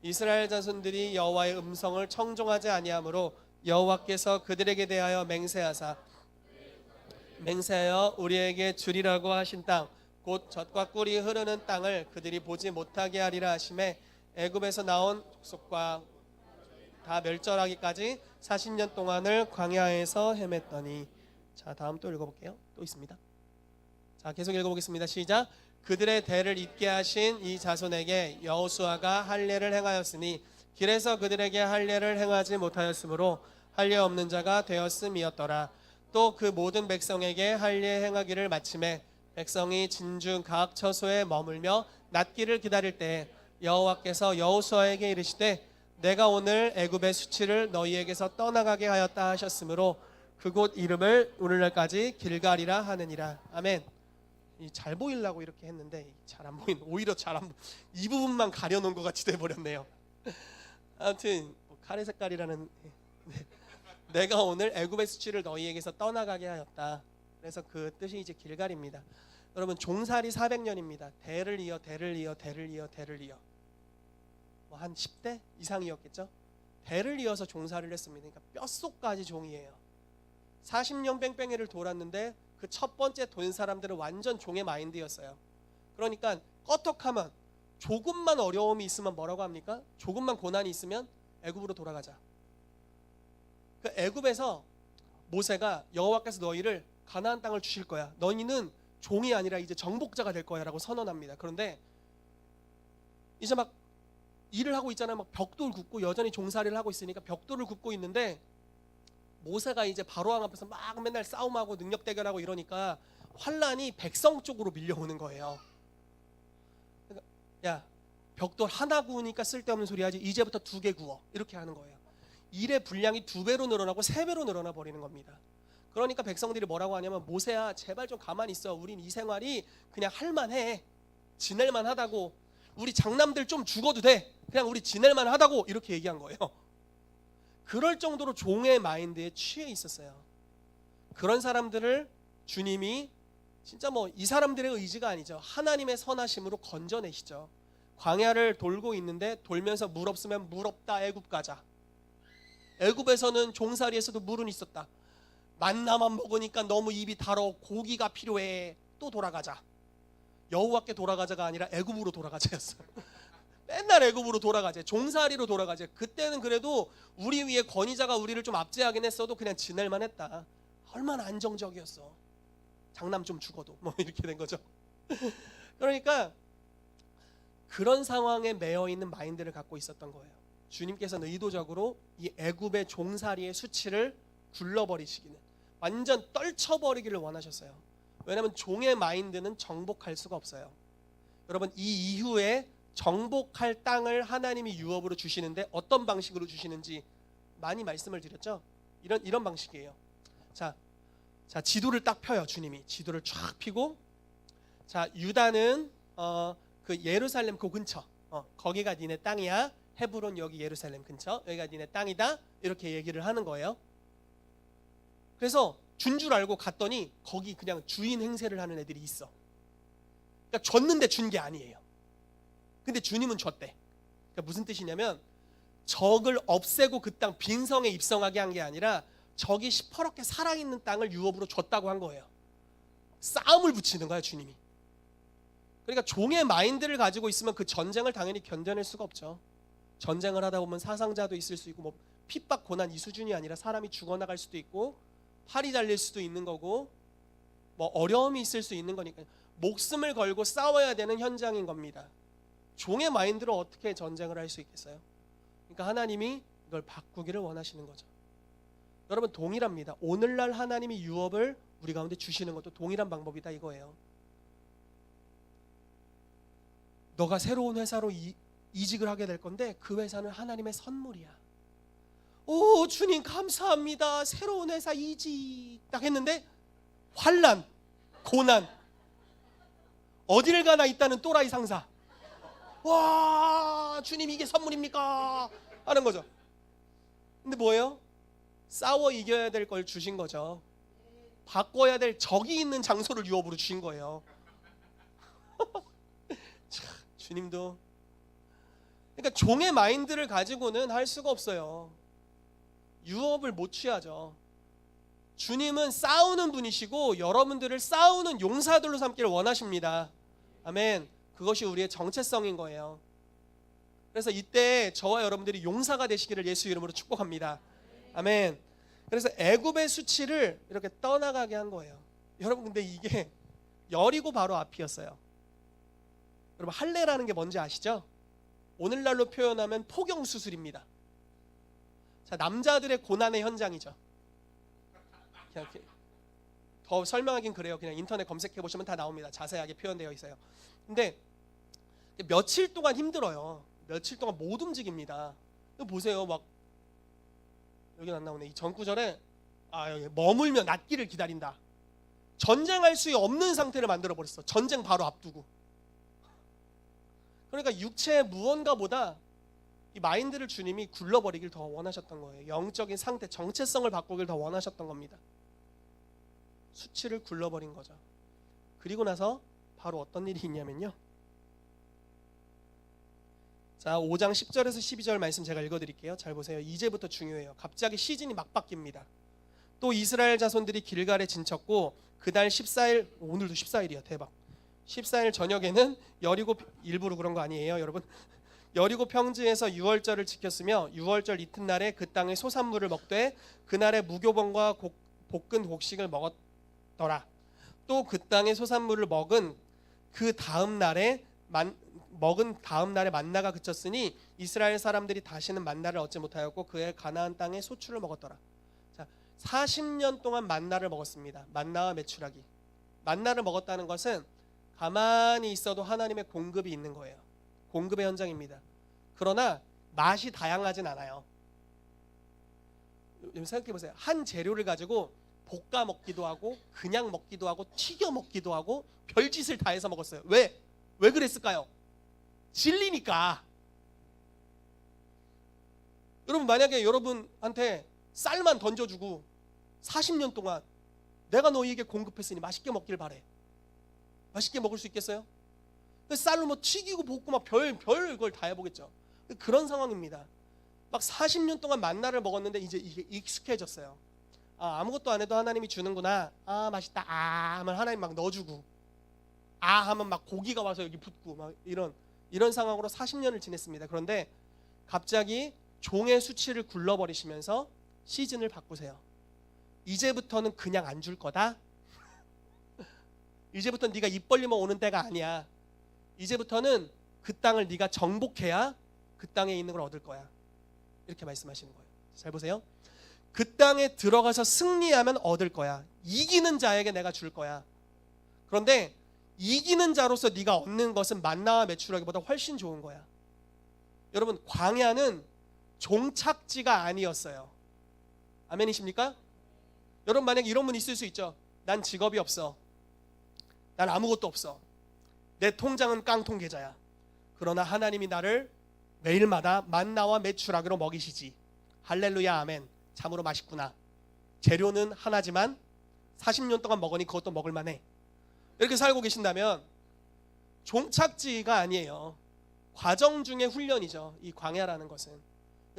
A: 이스라엘 자손들이 여호와의 음성을 청종하지 아니하므로 여호와께서 그들에게 대하여 맹세하여 우리에게 주리라고 하신 땅 곧 젖과 꿀이 흐르는 땅을 그들이 보지 못하게 하리라 하심에 애굽에서 나온 족속과 다 멸절하기까지 40년 동안을 광야에서 헤맸더니. 자, 다음 또 읽어볼게요. 또 있습니다. 자, 계속 읽어보겠습니다. 시작. 그들의 대를 잇게 하신 이 자손에게 여호수아가 할례를 행하였으니 길에서 그들에게 할례를 행하지 못하였으므로 할례 없는 자가 되었음이었더라. 또 그 모든 백성에게 할례 행하기를 마침에 백성이 진중 각 처소에 머물며 낫기를 기다릴 때 여호와께서 여호수아에게 이르시되 내가 오늘 애굽의 수치를 너희에게서 떠나가게 하였다 하셨으므로 그곳 이름을 오늘날까지 길갈이라 하느니라. 아멘. 잘 보이려고 이렇게 했는데 잘 안 보이는, 오히려 잘 안 보이, 이 부분만 가려놓은 것 같이 돼버렸네요. 아무튼 카레 색깔이라는 내가 오늘 애굽의 수치를 너희에게서 떠나가게 하였다. 그래서 그 뜻이 이제 길갈입니다. 여러분 종살이 400년입니다. 대를 이어 대를 이어 대를 이어 대를 이어 뭐 한 10대 이상이었겠죠. 대를 이어서 종살이를 했습니다. 그러니까 뼛속까지 종이에요. 40년 뺑뺑이를 돌았는데 그 첫 번째 돈 사람들은 완전 종의 마인드였어요. 그러니까 껐떡하면 조금만 어려움이 있으면 뭐라고 합니까? 조금만 고난이 있으면 애굽으로 돌아가자. 그 애굽에서 모세가 여호와께서 너희를 가나안 땅을 주실 거야. 너희는 종이 아니라 이제 정복자가 될 거야라고 선언합니다. 그런데 이제 막 일을 하고 있잖아요. 막 벽돌 굽고 여전히 종살이를 하고 있으니까 벽돌을 굽고 있는데 모세가 이제 바로왕 앞에서 막 맨날 싸움하고 능력 대결하고 이러니까 환란이 백성 쪽으로 밀려오는 거예요. 그러니까 야, 벽돌 하나 구우니까 쓸데없는 소리 하지, 이제부터 2개 구워, 이렇게 하는 거예요. 일의 분량이 2배로 늘어나고 3배로 늘어나 버리는 겁니다. 그러니까 백성들이 뭐라고 하냐면 모세야 제발 좀 가만히 있어. 우린 이 생활이 그냥 할만해, 지낼만 하다고. 우리 장남들 좀 죽어도 돼, 그냥 우리 지낼만 하다고, 이렇게 얘기한 거예요. 그럴 정도로 종의 마인드에 취해 있었어요. 그런 사람들을 주님이 진짜 뭐 이 사람들의 의지가 아니죠. 하나님의 선하심으로 건져내시죠. 광야를 돌고 있는데 돌면서 물 없으면 물 없다, 애굽 가자. 애굽에서는 종살이에서도 물은 있었다. 만나만 먹으니까 너무 입이 달어, 고기가 필요해, 또 돌아가자. 여호와께 돌아가자가 아니라 애굽으로 돌아가자였어요. 맨날 애굽으로 돌아가자, 종살이로 돌아가자. 그때는 그래도 우리 위에 권위자가 우리를 좀 압제하긴 했어도 그냥 지낼만 했다. 얼마나 안정적이었어. 장남 좀 죽어도 뭐 이렇게 된 거죠. 그러니까 그런 상황에 매여 있는 마인드를 갖고 있었던 거예요. 주님께서는 의도적으로 이 애굽의 종살이의 수치를 굴러버리시기는, 완전 떨쳐버리기를 원하셨어요. 왜냐하면 종의 마인드는 정복할 수가 없어요. 여러분 이 이후에 정복할 땅을 하나님이 유업으로 주시는데 어떤 방식으로 주시는지 많이 말씀을 드렸죠. 이런 방식이에요. 자 지도를 딱 펴요. 주님이 지도를 쫙 펴고, 자 유다는 그 예루살렘 그 근처, 거기가 니네 땅이야. 헤브론 여기 예루살렘 근처, 여기가 니네 땅이다. 이렇게 얘기를 하는 거예요. 그래서 준 줄 알고 갔더니 거기 그냥 주인 행세를 하는 애들이 있어. 그러니까 줬는데 준 게 아니에요. 근데 주님은 줬대. 그러니까 무슨 뜻이냐면 적을 없애고 그 땅 빈성에 입성하게 한 게 아니라 적이 시퍼렇게 살아있는 땅을 유업으로 줬다고 한 거예요. 싸움을 붙이는 거야 주님이. 그러니까 종의 마인드를 가지고 있으면 그 전쟁을 당연히 견뎌낼 수가 없죠. 전쟁을 하다 보면 사상자도 있을 수 있고, 뭐 핍박 고난 이 수준이 아니라 사람이 죽어나갈 수도 있고 팔이 잘릴 수도 있는 거고, 뭐 어려움이 있을 수 있는 거니까요. 목숨을 걸고 싸워야 되는 현장인 겁니다. 종의 마인드로 어떻게 전쟁을 할 수 있겠어요? 그러니까 하나님이 이걸 바꾸기를 원하시는 거죠. 여러분 동일합니다. 오늘날 하나님이 유업을 우리 가운데 주시는 것도 동일한 방법이다 이거예요. 너가 새로운 회사로 이직을 하게 될 건데 그 회사는 하나님의 선물이야. 오 주님 감사합니다. 새로운 회사 이직 딱 했는데 환난, 고난, 어디를 가나 있다는 또라이 상사. 와 주님 이게 선물입니까? 하는 거죠. 근데 뭐예요? 싸워 이겨야 될 걸 주신 거죠. 바꿔야 될 적이 있는 장소를 유업으로 주신 거예요. 참, 주님도 그러니까 종의 마인드를 가지고는 할 수가 없어요. 유업을 못 취하죠. 주님은 싸우는 분이시고 여러분들을 싸우는 용사들로 삼기를 원하십니다. 아멘. 그것이 우리의 정체성인 거예요. 그래서 이때 저와 여러분들이 용사가 되시기를 예수 이름으로 축복합니다. 아멘. 그래서 애굽의 수치를 이렇게 떠나가게 한 거예요. 여러분 근데 이게 여리고 바로 앞이었어요. 여러분 할례라는 게 뭔지 아시죠? 오늘날로 표현하면 포경수술입니다. 자, 남자들의 고난의 현장이죠. 그냥 더 설명하긴 그래요. 그냥 인터넷 검색해 보시면 다 나옵니다. 자세하게 표현되어 있어요. 근데 며칠 동안 힘들어요. 며칠 동안 못 움직입니다. 이거 보세요. 막 여기는 안 나오네. 이 전구절에 여기 머물며 낫기를 기다린다. 전쟁할 수 없는 상태를 만들어 버렸어. 전쟁 바로 앞두고. 그러니까 육체의 무언가보다 이 마인드를 주님이 굴러버리길 더 원하셨던 거예요. 영적인 상태, 정체성을 바꾸길 더 원하셨던 겁니다. 수치를 굴러버린 거죠. 그리고 나서 바로 어떤 일이 있냐면요. 자, 5장 10절에서 12절 말씀 제가 읽어드릴게요. 잘 보세요. 이제부터 중요해요. 갑자기 시즌이 막 바뀝니다. 또 이스라엘 자손들이 길갈에 진쳤고 그달 14일, 오늘도 14일이야. 대박. 14일 저녁에는 여리고, 일부러 그런 거 아니에요 여러분. 여리고 평지에서 유월절을 지켰으며 유월절 이튿날에 그 땅의 소산물을 먹되 그날에 무교병과 볶은 곡식을 먹었더라. 또 그 땅의 소산물을 먹은 다음 날에 만나가 그쳤으니 이스라엘 사람들이 다시는 만나를 얻지 못하였고 그의 가나안 땅의 소출을 먹었더라. 자, 40년 동안 만나를 먹었습니다. 만나와 메추라기. 만나를 먹었다는 것은 가만히 있어도 하나님의 공급이 있는 거예요. 공급의 현장입니다. 그러나 맛이 다양하진 않아요. 생각해 보세요. 한 재료를 가지고 볶아 먹기도 하고 그냥 먹기도 하고 튀겨 먹기도 하고 별짓을 다 해서 먹었어요. 왜 그랬을까요? 질리니까. 여러분 만약에 여러분한테 쌀만 던져주고 40년 동안 내가 너희에게 공급했으니 맛있게 먹길 바래. 맛있게 먹을 수 있겠어요? 쌀로 뭐 튀기고 볶고 막 별 걸 다 해보겠죠. 그런 상황입니다. 막 40년 동안 만나를 먹었는데 이제 이게 익숙해졌어요. 아무것도 안 해도 하나님이 주는구나. 맛있다. 하면 하나님 막 넣어주고, 하면 막 고기가 와서 여기 붙고 막 이런 상황으로 40년을 지냈습니다. 그런데 갑자기 종의 수치를 굴러버리시면서 시즌을 바꾸세요. 이제부터는 그냥 안 줄 거다. 이제부터는 네가 입 벌리면 오는 때가 아니야. 이제부터는 그 땅을 네가 정복해야 그 땅에 있는 걸 얻을 거야. 이렇게 말씀하시는 거예요. 잘 보세요. 그 땅에 들어가서 승리하면 얻을 거야. 이기는 자에게 내가 줄 거야. 그런데 이기는 자로서 네가 얻는 것은 만나와 메추라기보다 훨씬 좋은 거야. 여러분, 광야는 종착지가 아니었어요. 아멘이십니까? 여러분, 만약에 이런 분 있을 수 있죠. 난 직업이 없어. 난 아무것도 없어. 내 통장은 깡통 계좌야. 그러나 하나님이 나를 매일마다 만나와 메추라기로 먹이시지. 할렐루야, 아멘. 참으로 맛있구나. 재료는 하나지만 40년 동안 먹으니 그것도 먹을만해. 이렇게 살고 계신다면 종착지가 아니에요. 과정 중의 훈련이죠. 이 광야라는 것은.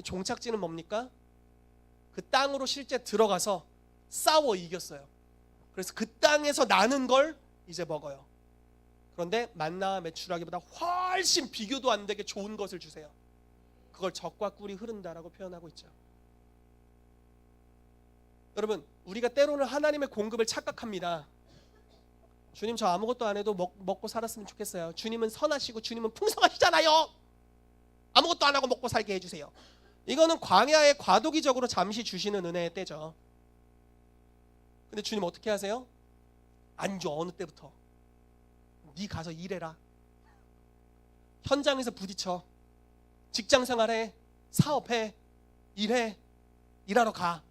A: 종착지는 뭡니까? 그 땅으로 실제 들어가서 싸워 이겼어요. 그래서 그 땅에서 나는 걸 이제 먹어요. 그런데 만나와 메추라기보다 훨씬 비교도 안 되게 좋은 것을 주세요. 그걸 젖과 꿀이 흐른다라고 표현하고 있죠. 여러분, 우리가 때로는 하나님의 공급을 착각합니다. 주님, 저 아무것도 안 해도 먹고 살았으면 좋겠어요. 주님은 선하시고 주님은 풍성하시잖아요. 아무것도 안 하고 먹고 살게 해주세요. 이거는 광야에 과도기적으로 잠시 주시는 은혜의 때죠. 근데 주님 어떻게 하세요? 안 줘. 어느 때부터. 네 가서 일해라. 현장에서 부딪혀. 직장생활해. 사업해. 일해. 일하러 가.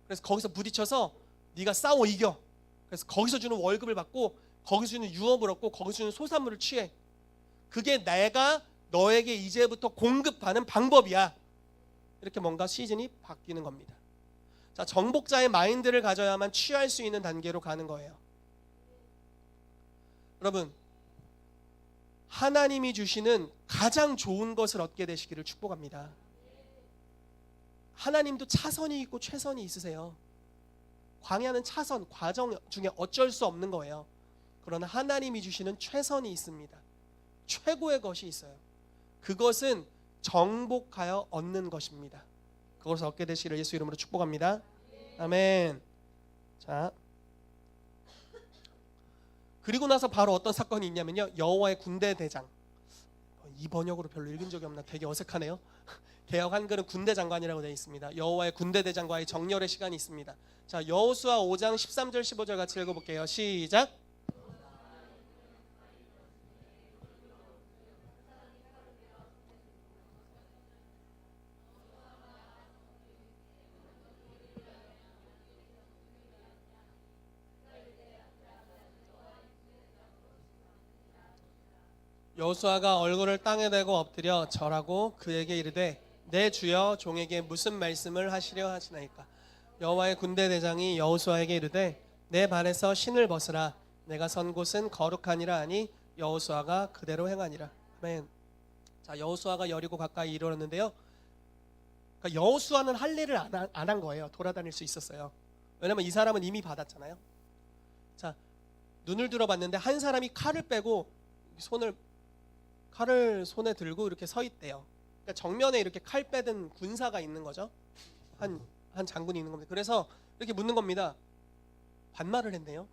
A: 그래서 거기서 부딪혀서 네가 싸워 이겨. 그래서 거기서 주는 월급을 받고 거기서 주는 유업을 얻고 거기서 주는 소산물을 취해. 그게 내가 너에게 이제부터 공급하는 방법이야. 이렇게 뭔가 시즌이 바뀌는 겁니다. 자, 정복자의 마인드를 가져야만 취할 수 있는 단계로 가는 거예요. 여러분, 하나님이 주시는 가장 좋은 것을 얻게 되시기를 축복합니다. 하나님도 차선이 있고 최선이 있으세요. 광야는 차선, 과정 중에 어쩔 수 없는 거예요. 그러나 하나님이 주시는 최선이 있습니다. 최고의 것이 있어요. 그것은 정복하여 얻는 것입니다. 그것을 얻게 되시기를 예수 이름으로 축복합니다. 아멘. 자, 그리고 나서 바로 어떤 사건이 있냐면요, 여호와의 군대 대장. 이 번역으로 별로 읽은 적이 없나 되게 어색하네요. 개역 한글은 군대 장관이라고 되어 있습니다. 여호와의 군대 대장과의 정렬의 시간이 있습니다. 자, 여호수아 5장 13절 15절 같이 읽어볼게요. 시작. 여호수아가 얼굴을 땅에 대고 엎드려 절하고 그에게 이르되 내 주여 종에게 무슨 말씀을 하시려 하시나이까. 여호와의 군대 대장이 여호수아에게 이르되 내 발에서 신을 벗으라. 내가 선 곳은 거룩하니라 하니 여호수아가 그대로 행하니라. 아멘. 자, 여호수아가 여리고 가까이 이르렀는데요. 그러니까 여호수아는 할 일을 안 한 거예요. 돌아다닐 수 있었어요. 왜냐면 이 사람은 이미 받았잖아요. 자, 눈을 들어봤는데 한 사람이 칼을 빼고 칼을 손에 들고 이렇게 서 있대요. 그러니까 정면에 이렇게 칼 빼든 군사가 있는 거죠. 한 장군이 있는 겁니다. 그래서 이렇게 묻는 겁니다. 반말을 했네요.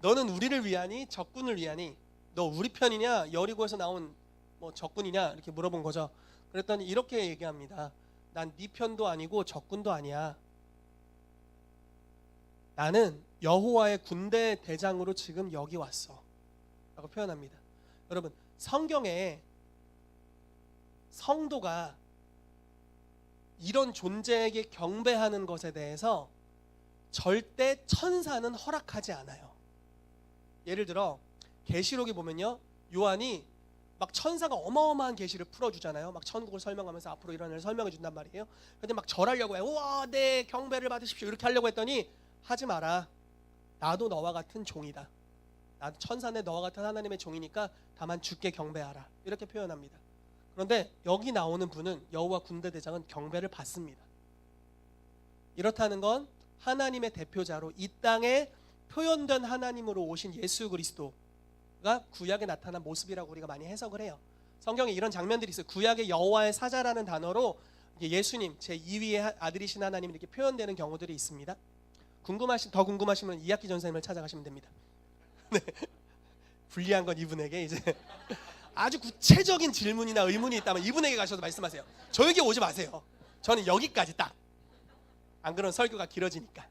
A: 너는 우리를 위하니 적군을 위하니? 너 우리 편이냐? 여리고에서 나온 뭐 적군이냐? 이렇게 물어본 거죠. 그랬더니 이렇게 얘기합니다. 난 네 편도 아니고 적군도 아니야. 나는 여호와의 군대 대장으로 지금 여기 왔어 라고 표현합니다. 여러분, 성경에 성도가 이런 존재에게 경배하는 것에 대해서 절대 천사는 허락하지 않아요. 예를 들어 계시록에 보면요, 요한이 막 천사가 어마어마한 계시를 풀어주잖아요. 막 천국을 설명하면서 앞으로 일어날 일을 설명해 준단 말이에요. 근데 막 절하려고 해요. 우와, 네, 경배를 받으십시오. 이렇게 하려고 했더니 하지 마라. 나도 너와 같은 종이다. 나도 천사네 너와 같은 하나님의 종이니까 다만 주께 경배하라. 이렇게 표현합니다. 그런데 여기 나오는 분은 여호와 군대 대장은 경배를 받습니다. 이렇다는 건 하나님의 대표자로 이 땅에 표현된 하나님으로 오신 예수 그리스도가 구약에 나타난 모습이라고 우리가 많이 해석을 해요. 성경에 이런 장면들이 있어요. 구약의 여호와의 사자라는 단어로 예수님, 제 2위의 아들이신 하나님 이렇게 표현되는 경우들이 있습니다. 더 궁금하시면 이학기 전사님을 찾아가시면 됩니다. 네. 불리한 건 이분에게 이제 아주 구체적인 질문이나 의문이 있다면 이분에게 가셔서 말씀하세요. 저에게 오지 마세요. 저는 여기까지 딱. 안 그러면 설교가 길어지니까.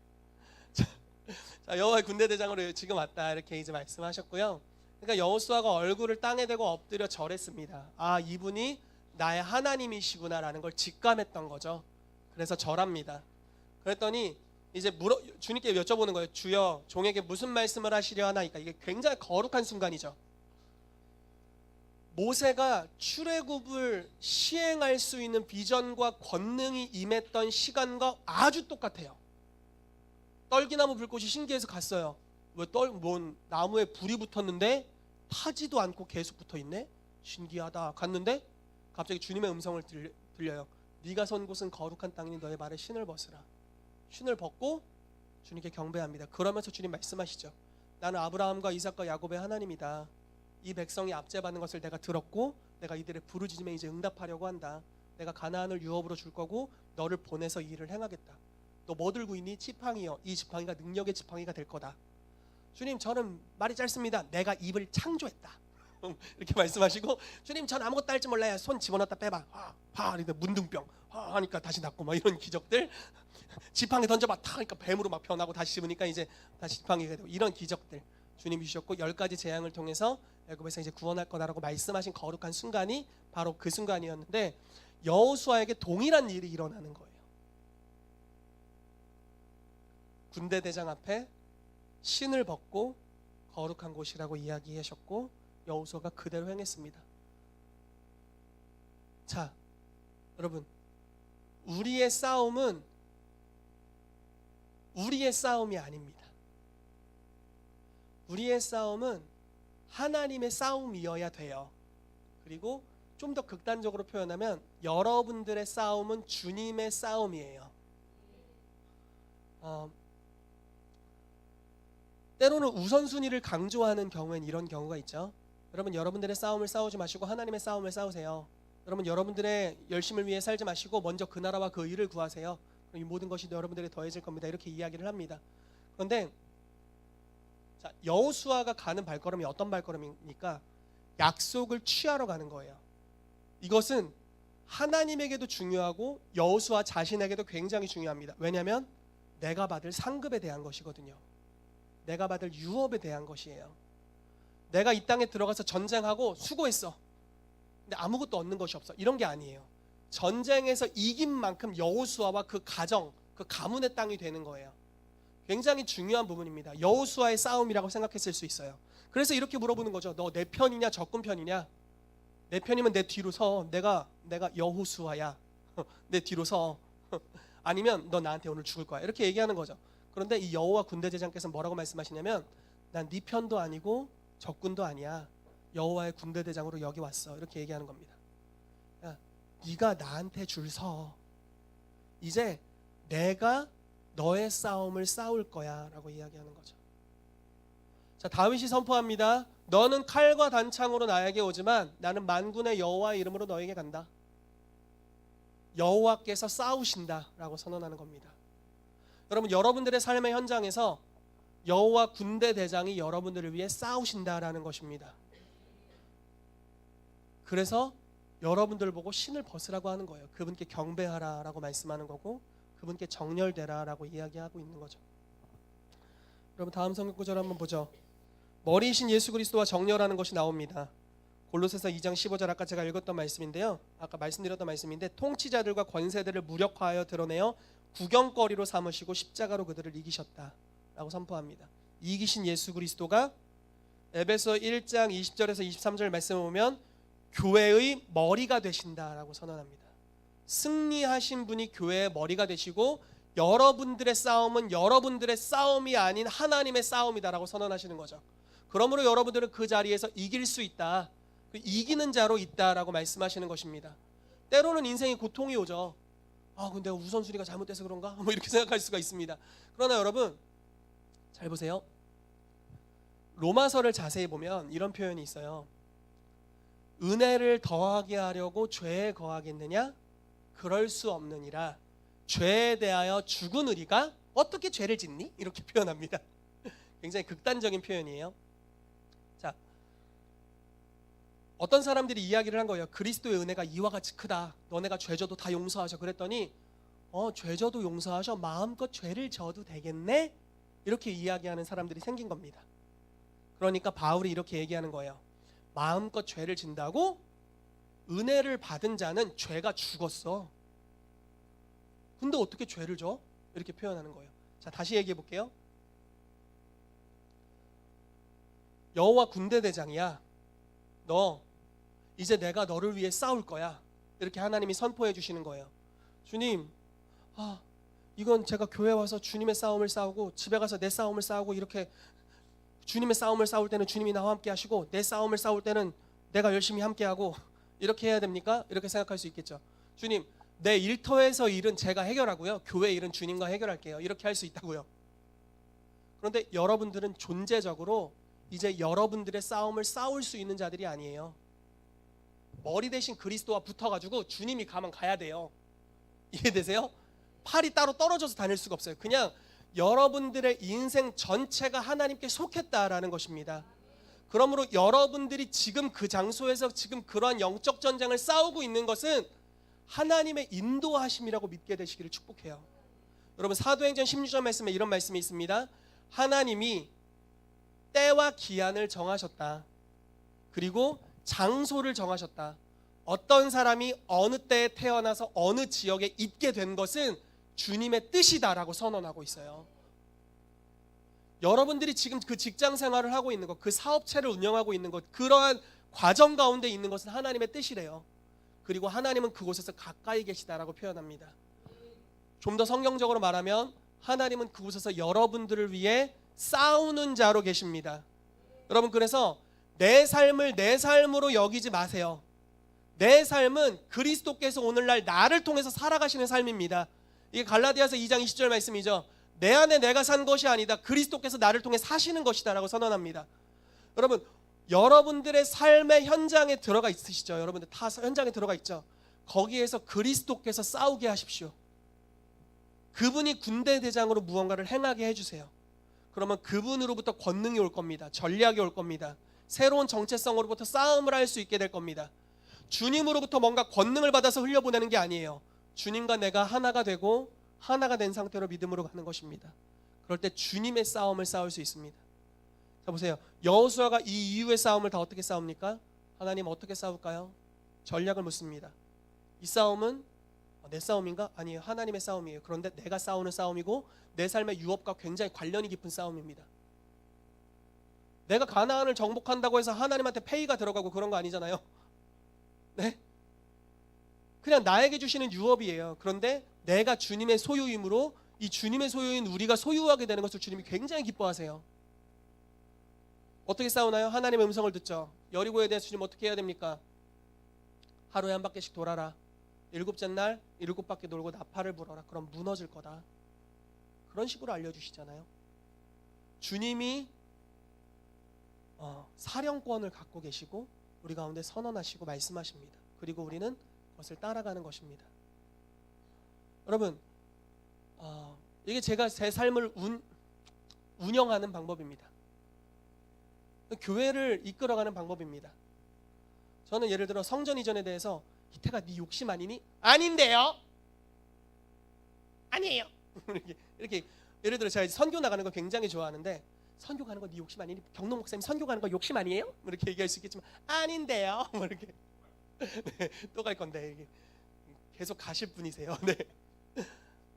A: 자, 자, 여호와의 군대 대장으로 지금 왔다 이렇게 이제 말씀하셨고요. 그러니까 여호수아가 얼굴을 땅에 대고 엎드려 절했습니다. 아, 이분이 나의 하나님이시구나라는 걸 직감했던 거죠. 그래서 절합니다. 그랬더니 이제 주님께 여쭤보는 거예요. 주여, 종에게 무슨 말씀을 하시려 하나이까? 이게 굉장히 거룩한 순간이죠. 모세가 출애굽을 시행할 수 있는 비전과 권능이 임했던 시간과 아주 똑같아요. 떨기나무 불꽃이 신기해서 갔어요. 뭔 나무에 불이 붙었는데 타지도 않고 계속 붙어있네? 신기하다. 갔는데 갑자기 주님의 음성을 들려요. 네가 선 곳은 거룩한 땅이니 너의 발에 신을 벗으라. 신을 벗고 주님께 경배합니다. 그러면서 주님 말씀하시죠. 나는 아브라함과 이삭과 야곱의 하나님이다. 이 백성이 압제받는 것을 내가 들었고 내가 이들의 부르짖음에 이제 응답하려고 한다. 내가 가나안을 유업으로 줄 거고 너를 보내서 이 일을 행하겠다. 너 뭐 들고 있니? 지팡이요. 이 지팡이가 능력의 지팡이가 될 거다. 주님, 저는 말이 짧습니다. 내가 입을 창조했다. 이렇게 말씀하시고, 주님, 전 아무것도 할 줄 몰라요. 손 집어넣었다 빼봐. 이렇게 문둥병 하니까 다시 낫고 막 이런 기적들. 지팡이 던져봐 탁 하니까 뱀으로 막 변하고 다시 집으니까 이제 다시 지팡이가 되고, 이런 기적들 주님이 주셨고 10가지 재앙을 통해서 애굽에서 이제 구원할 거다라고 말씀하신 거룩한 순간이 바로 그 순간이었는데, 여호수아에게 동일한 일이 일어나는 거예요. 군대 대장 앞에 신을 벗고 거룩한 곳이라고 이야기하셨고 여호수아가 그대로 행했습니다. 자, 여러분, 우리의 싸움은 우리의 싸움이 아닙니다. 우리의 싸움은 하나님의 싸움이어야 돼요. 그리고 좀 더 극단적으로 표현하면 여러분들의 싸움은 주님의 싸움이에요. 때로는 우선순위를 강조하는 경우엔 이런 경우가 있죠. 여러분, 여러분들의 싸움을 싸우지 마시고 하나님의 싸움을 싸우세요. 여러분, 여러분들의 열심을 위해 살지 마시고 먼저 그 나라와 그 의를 구하세요. 이 모든 것이 여러분들에게 더해질 겁니다. 이렇게 이야기를 합니다. 그런데 자, 여호수아가 가는 발걸음이 어떤 발걸음입니까? 약속을 취하러 가는 거예요. 이것은 하나님에게도 중요하고 여호수아 자신에게도 굉장히 중요합니다. 왜냐하면 내가 받을 상급에 대한 것이거든요. 내가 받을 유업에 대한 것이에요. 내가 이 땅에 들어가서 전쟁하고 수고했어. 근데 아무것도 얻는 것이 없어. 이런 게 아니에요. 전쟁에서 이긴 만큼 여호수아와 그 가정, 그 가문의 땅이 되는 거예요. 굉장히 중요한 부분입니다. 여호수아의 싸움이라고 생각했을 수 있어요. 그래서 이렇게 물어보는 거죠. 너 내 편이냐 적군 편이냐? 내 편이면 내 뒤로 서. 내가 여호수아야. 내 뒤로 서. 아니면 너 나한테 오늘 죽을 거야. 이렇게 얘기하는 거죠. 그런데 이 여호와 군대 대장께서 뭐라고 말씀하시냐면, 난 네 편도 아니고 적군도 아니야. 여호와의 군대 대장으로 여기 왔어. 이렇게 얘기하는 겁니다. 야, 네가 나한테 줄 서. 이제 내가 너의 싸움을 싸울 거야 라고 이야기하는 거죠. 자, 다윗이 선포합니다. 너는 칼과 단창으로 나에게 오지만 나는 만군의 여호와의 이름으로 너에게 간다. 여호와께서 싸우신다 라고 선언하는 겁니다. 여러분, 여러분들의 삶의 현장에서 여호와 군대 대장이 여러분들을 위해 싸우신다라는 것입니다. 그래서 여러분들 보고 신을 벗으라고 하는 거예요. 그분께 경배하라라고 말씀하는 거고, 그분께 정렬되라라고 이야기하고 있는 거죠. 여러분, 다음 성경 구절 한번 보죠. 머리이신 예수 그리스도와 정렬하는 것이 나옵니다. 골로새서 2장 15절, 아까 제가 읽었던 말씀인데요. 아까 말씀드렸던 말씀인데, 통치자들과 권세들을 무력화하여 드러내어 구경거리로 삼으시고 십자가로 그들을 이기셨다라고 선포합니다. 이기신 예수 그리스도가 에베소 1장 20절에서 23절 말씀을 보면 교회의 머리가 되신다라고 선언합니다. 승리하신 분이 교회의 머리가 되시고 여러분들의 싸움은 여러분들의 싸움이 아닌 하나님의 싸움이다라고 선언하시는 거죠. 그러므로 여러분들은 그 자리에서 이길 수 있다. 이기는 자로 있다라고 말씀하시는 것입니다. 때로는 인생에 고통이 오죠. 근데 우선순위가 잘못돼서 그런가? 뭐 이렇게 생각할 수가 있습니다. 그러나 여러분, 잘 보세요. 로마서를 자세히 보면 이런 표현이 있어요. 은혜를 더하게 하려고 죄에 거하겠느냐? 그럴 수 없느니라. 죄에 대하여 죽은 우리가 어떻게 죄를 짓니? 이렇게 표현합니다. 굉장히 극단적인 표현이에요. 자, 어떤 사람들이 이야기를 한 거예요. 그리스도의 은혜가 이와 같이 크다. 너네가 죄 져도 다 용서하셔. 그랬더니 죄 져도 용서하셔. 마음껏 죄를 져도 되겠네? 이렇게 이야기하는 사람들이 생긴 겁니다. 그러니까 바울이 이렇게 얘기하는 거예요. 마음껏 죄를 진다고 은혜를 받은 자는 죄가 죽었어. 근데 어떻게 죄를 져? 이렇게 표현하는 거예요. 자, 다시 얘기해 볼게요. 여호와 군대 대장이야. 너 이제 내가 너를 위해 싸울 거야. 이렇게 하나님이 선포해 주시는 거예요. 주님, 이건 제가 교회 와서 주님의 싸움을 싸우고 집에 가서 내 싸움을 싸우고 이렇게 주님의 싸움을 싸울 때는 주님이 나와 함께 하시고 내 싸움을 싸울 때는 내가 열심히 함께 하고 이렇게 해야 됩니까? 이렇게 생각할 수 있겠죠. 주님, 내 일터에서 일은 제가 해결하고요. 교회 일은 주님과 해결할게요. 이렇게 할 수 있다고요. 그런데 여러분들은 존재적으로 이제 여러분들의 싸움을 싸울 수 있는 자들이 아니에요. 머리 대신 그리스도와 붙어가지고 주님이 가면 가야 돼요. 이해되세요? 팔이 따로 떨어져서 다닐 수가 없어요. 그냥 여러분들의 인생 전체가 하나님께 속했다라는 것입니다. 그러므로 여러분들이 지금 그 장소에서 지금 그러한 영적 전쟁을 싸우고 있는 것은 하나님의 인도하심이라고 믿게 되시기를 축복해요. 여러분, 사도행전 16절 말씀에 이런 말씀이 있습니다. 하나님이 때와 기한을 정하셨다. 그리고 장소를 정하셨다. 어떤 사람이 어느 때에 태어나서 어느 지역에 있게 된 것은 주님의 뜻이다라고 선언하고 있어요. 여러분들이 지금 그 직장 생활을 하고 있는 것, 그 사업체를 운영하고 있는 것, 그러한 과정 가운데 있는 것은 하나님의 뜻이래요. 그리고 하나님은 그곳에서 가까이 계시다라고 표현합니다. 좀 더 성경적으로 말하면 하나님은 그곳에서 여러분들을 위해 싸우는 자로 계십니다. 여러분, 그래서 내 삶을 내 삶으로 여기지 마세요. 내 삶은 그리스도께서 오늘날 나를 통해서 살아가시는 삶입니다. 이게 갈라디아서 2장 20절 말씀이죠. 내 안에 내가 산 것이 아니다. 그리스도께서 나를 통해 사시는 것이다 라고 선언합니다. 여러분, 여러분들의 삶의 현장에 들어가 있으시죠? 여러분들 다 현장에 들어가 있죠? 거기에서 그리스도께서 싸우게 하십시오. 그분이 군대 대장으로 무언가를 행하게 해주세요. 그러면 그분으로부터 권능이 올 겁니다. 전략이 올 겁니다. 새로운 정체성으로부터 싸움을 할 수 있게 될 겁니다. 주님으로부터 뭔가 권능을 받아서 흘려보내는 게 아니에요. 주님과 내가 하나가 되고 하나가 된 상태로 믿음으로 가는 것입니다. 그럴 때 주님의 싸움을 싸울 수 있습니다. 자, 보세요. 여호수아가 이 이후의 싸움을 다 어떻게 싸웁니까? 하나님 어떻게 싸울까요? 전략을 묻습니다. 이 싸움은 내 싸움인가? 아니에요. 하나님의 싸움이에요. 그런데 내가 싸우는 싸움이고 내 삶의 유업과 굉장히 관련이 깊은 싸움입니다. 내가 가나안을 정복한다고 해서 하나님한테 페이가 들어가고 그런 거 아니잖아요. 네? 그냥 나에게 주시는 유업이에요. 그런데 내가 주님의 소유이므로 이 주님의 소유인 우리가 소유하게 되는 것을 주님이 굉장히 기뻐하세요. 어떻게 싸우나요? 하나님의 음성을 듣죠. 여리고에 대해서 주님 어떻게 해야 됩니까? 하루에 한 바퀴씩 돌아라. 일곱째 날 7바퀴 돌고 나팔을 불어라. 그럼 무너질 거다. 그런 식으로 알려주시잖아요. 주님이 사령권을 갖고 계시고 우리 가운데 선언하시고 말씀하십니다. 그리고 우리는 그것을 따라가는 것입니다. 여러분, 이게 제가 제 삶을 운영하는 방법입니다. 교회를 이끌어가는 방법입니다. 저는 예를 들어 성전 이전에 대해서 이태가 네 욕심 아니니? 아닌데요? 아니에요. 이렇게 예를 들어 제가 선교 나가는 거 굉장히 좋아하는데 선교 가는 거 네 욕심 아니니? 경록 목사님 선교 가는 거 욕심 아니에요? 이렇게 얘기할 수 있겠지만 아닌데요. 이렇게 네, 또 갈 건데 이게 계속 가실 분이세요. 네.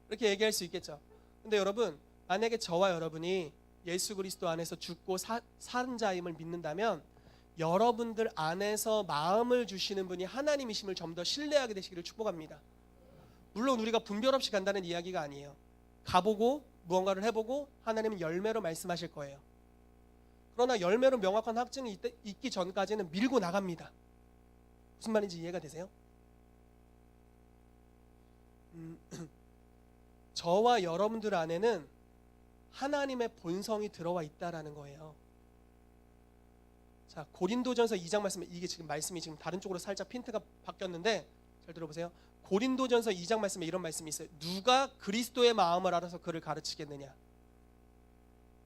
A: 이렇게 얘기할 수 있겠죠. 근데 여러분, 만약에 저와 여러분이 예수 그리스도 안에서 죽고 산 자임을 믿는다면 여러분들 안에서 마음을 주시는 분이 하나님이심을 좀 더 신뢰하게 되시기를 축복합니다. 물론 우리가 분별 없이 간다는 이야기가 아니에요. 가보고 무언가를 해보고 하나님은 열매로 말씀하실 거예요. 그러나 열매로 명확한 확증이 있기 전까지는 밀고 나갑니다. 무슨 말인지 이해가 되세요? 저와 여러분들 안에는 하나님의 본성이 들어와 있다라는 거예요. 자, 고린도전서 2장 말씀, 이게 지금 말씀이 지금 다른 쪽으로 살짝 핀트가 바뀌었는데 잘 들어보세요. 고린도전서 2장 말씀에 이런 말씀이 있어요. 누가 그리스도의 마음을 알아서 그를 가르치겠느냐.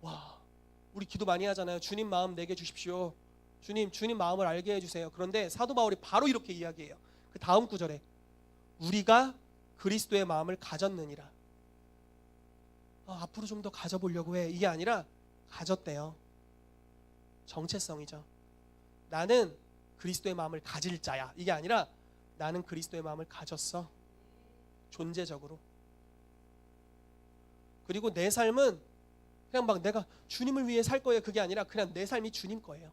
A: 와, 우리 기도 많이 하잖아요. 주님 마음 내게 주십시오. 주님 마음을 알게 해주세요. 그런데 사도 바울이 바로 이렇게 이야기해요. 그 다음 구절에 우리가 그리스도의 마음을 가졌느니라. 앞으로 좀 더 가져보려고 해. 이게 아니라 가졌대요. 정체성이죠. 나는 그리스도의 마음을 가질 자야. 이게 아니라 나는 그리스도의 마음을 가졌어. 존재적으로. 그리고 내 삶은 그냥 막 내가 주님을 위해 살 거예요. 그게 아니라 그냥 내 삶이 주님 거예요.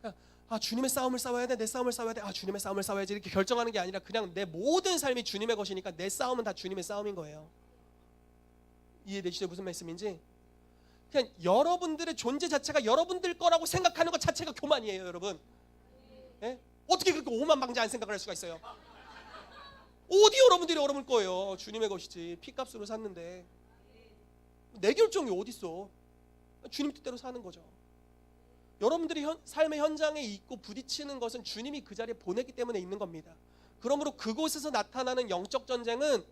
A: 그냥 주님의 싸움을 싸워야 돼. 내 싸움을 싸워야 돼. 주님의 싸움을 싸워야지. 이렇게 결정하는 게 아니라 그냥 내 모든 삶이 주님의 것이니까 내 싸움은 다 주님의 싸움인 거예요. 이해되시죠? 무슨 말씀인지? 그냥 여러분들의 존재 자체가 여러분들 거라고 생각하는 것 자체가 교만이에요, 여러분. 예? 어떻게 그렇게 오만방자한 생각을 할 수가 있어요? 어디 여러분들이 여러분 거예요? 주님의 것이지. 피값으로 샀는데 내 결정이 어디 있어? 주님 뜻대로 사는 거죠. 여러분들이 삶의 현장에 있고 부딪히는 것은 주님이 그 자리에 보냈기 때문에 있는 겁니다. 그러므로 그곳에서 나타나는 영적 전쟁은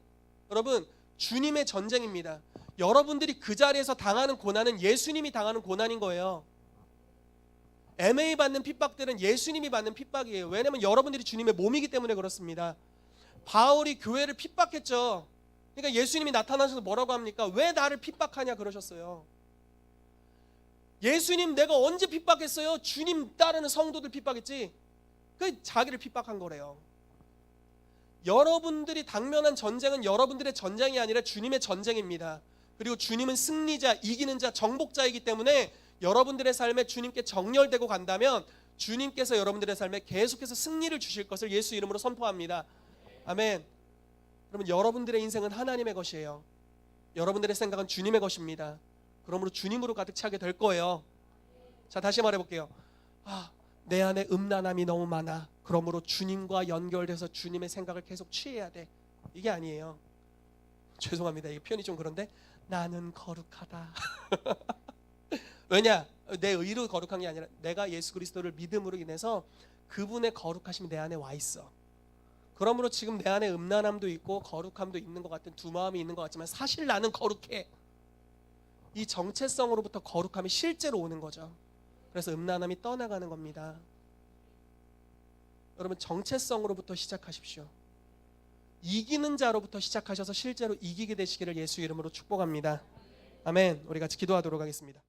A: 여러분 주님의 전쟁입니다. 여러분들이 그 자리에서 당하는 고난은 예수님이 당하는 고난인 거예요. MA 받는 핍박들은 예수님이 받는 핍박이에요. 왜냐하면 여러분들이 주님의 몸이기 때문에 그렇습니다. 바울이 교회를 핍박했죠. 그러니까 예수님이 나타나셔서 뭐라고 합니까? 왜 나를 핍박하냐 그러셨어요. 예수님 내가 언제 핍박했어요? 주님 따르는 성도들 핍박했지. 그 자기를 핍박한 거래요. 여러분들이 당면한 전쟁은 여러분들의 전쟁이 아니라 주님의 전쟁입니다. 그리고 주님은 승리자, 이기는 자, 정복자이기 때문에 여러분들의 삶에 주님께 정렬되고 간다면 주님께서 여러분들의 삶에 계속해서 승리를 주실 것을 예수 이름으로 선포합니다. 아멘. 여러분 여러분들의 인생은 하나님의 것이에요. 여러분들의 생각은 주님의 것입니다. 그러므로 주님으로 가득 차게 될 거예요. 자, 다시 말해볼게요. 내 안에 음란함이 너무 많아. 그러므로 주님과 연결돼서 주님의 생각을 계속 취해야 돼. 이게 아니에요. 죄송합니다. 이게 표현이 좀 그런데 나는 거룩하다. 왜냐? 내 의로 거룩한 게 아니라 내가 예수 그리스도를 믿음으로 인해서 그분의 거룩하심이 내 안에 와 있어. 그러므로 지금 내 안에 음란함도 있고 거룩함도 있는 것 같은 두 마음이 있는 것 같지만 사실 나는 거룩해. 이 정체성으로부터 거룩함이 실제로 오는 거죠. 그래서 음란함이 떠나가는 겁니다. 여러분 정체성으로부터 시작하십시오. 이기는 자로부터 시작하셔서 실제로 이기게 되시기를 예수 이름으로 축복합니다. 아멘. 우리 같이 기도하도록 하겠습니다.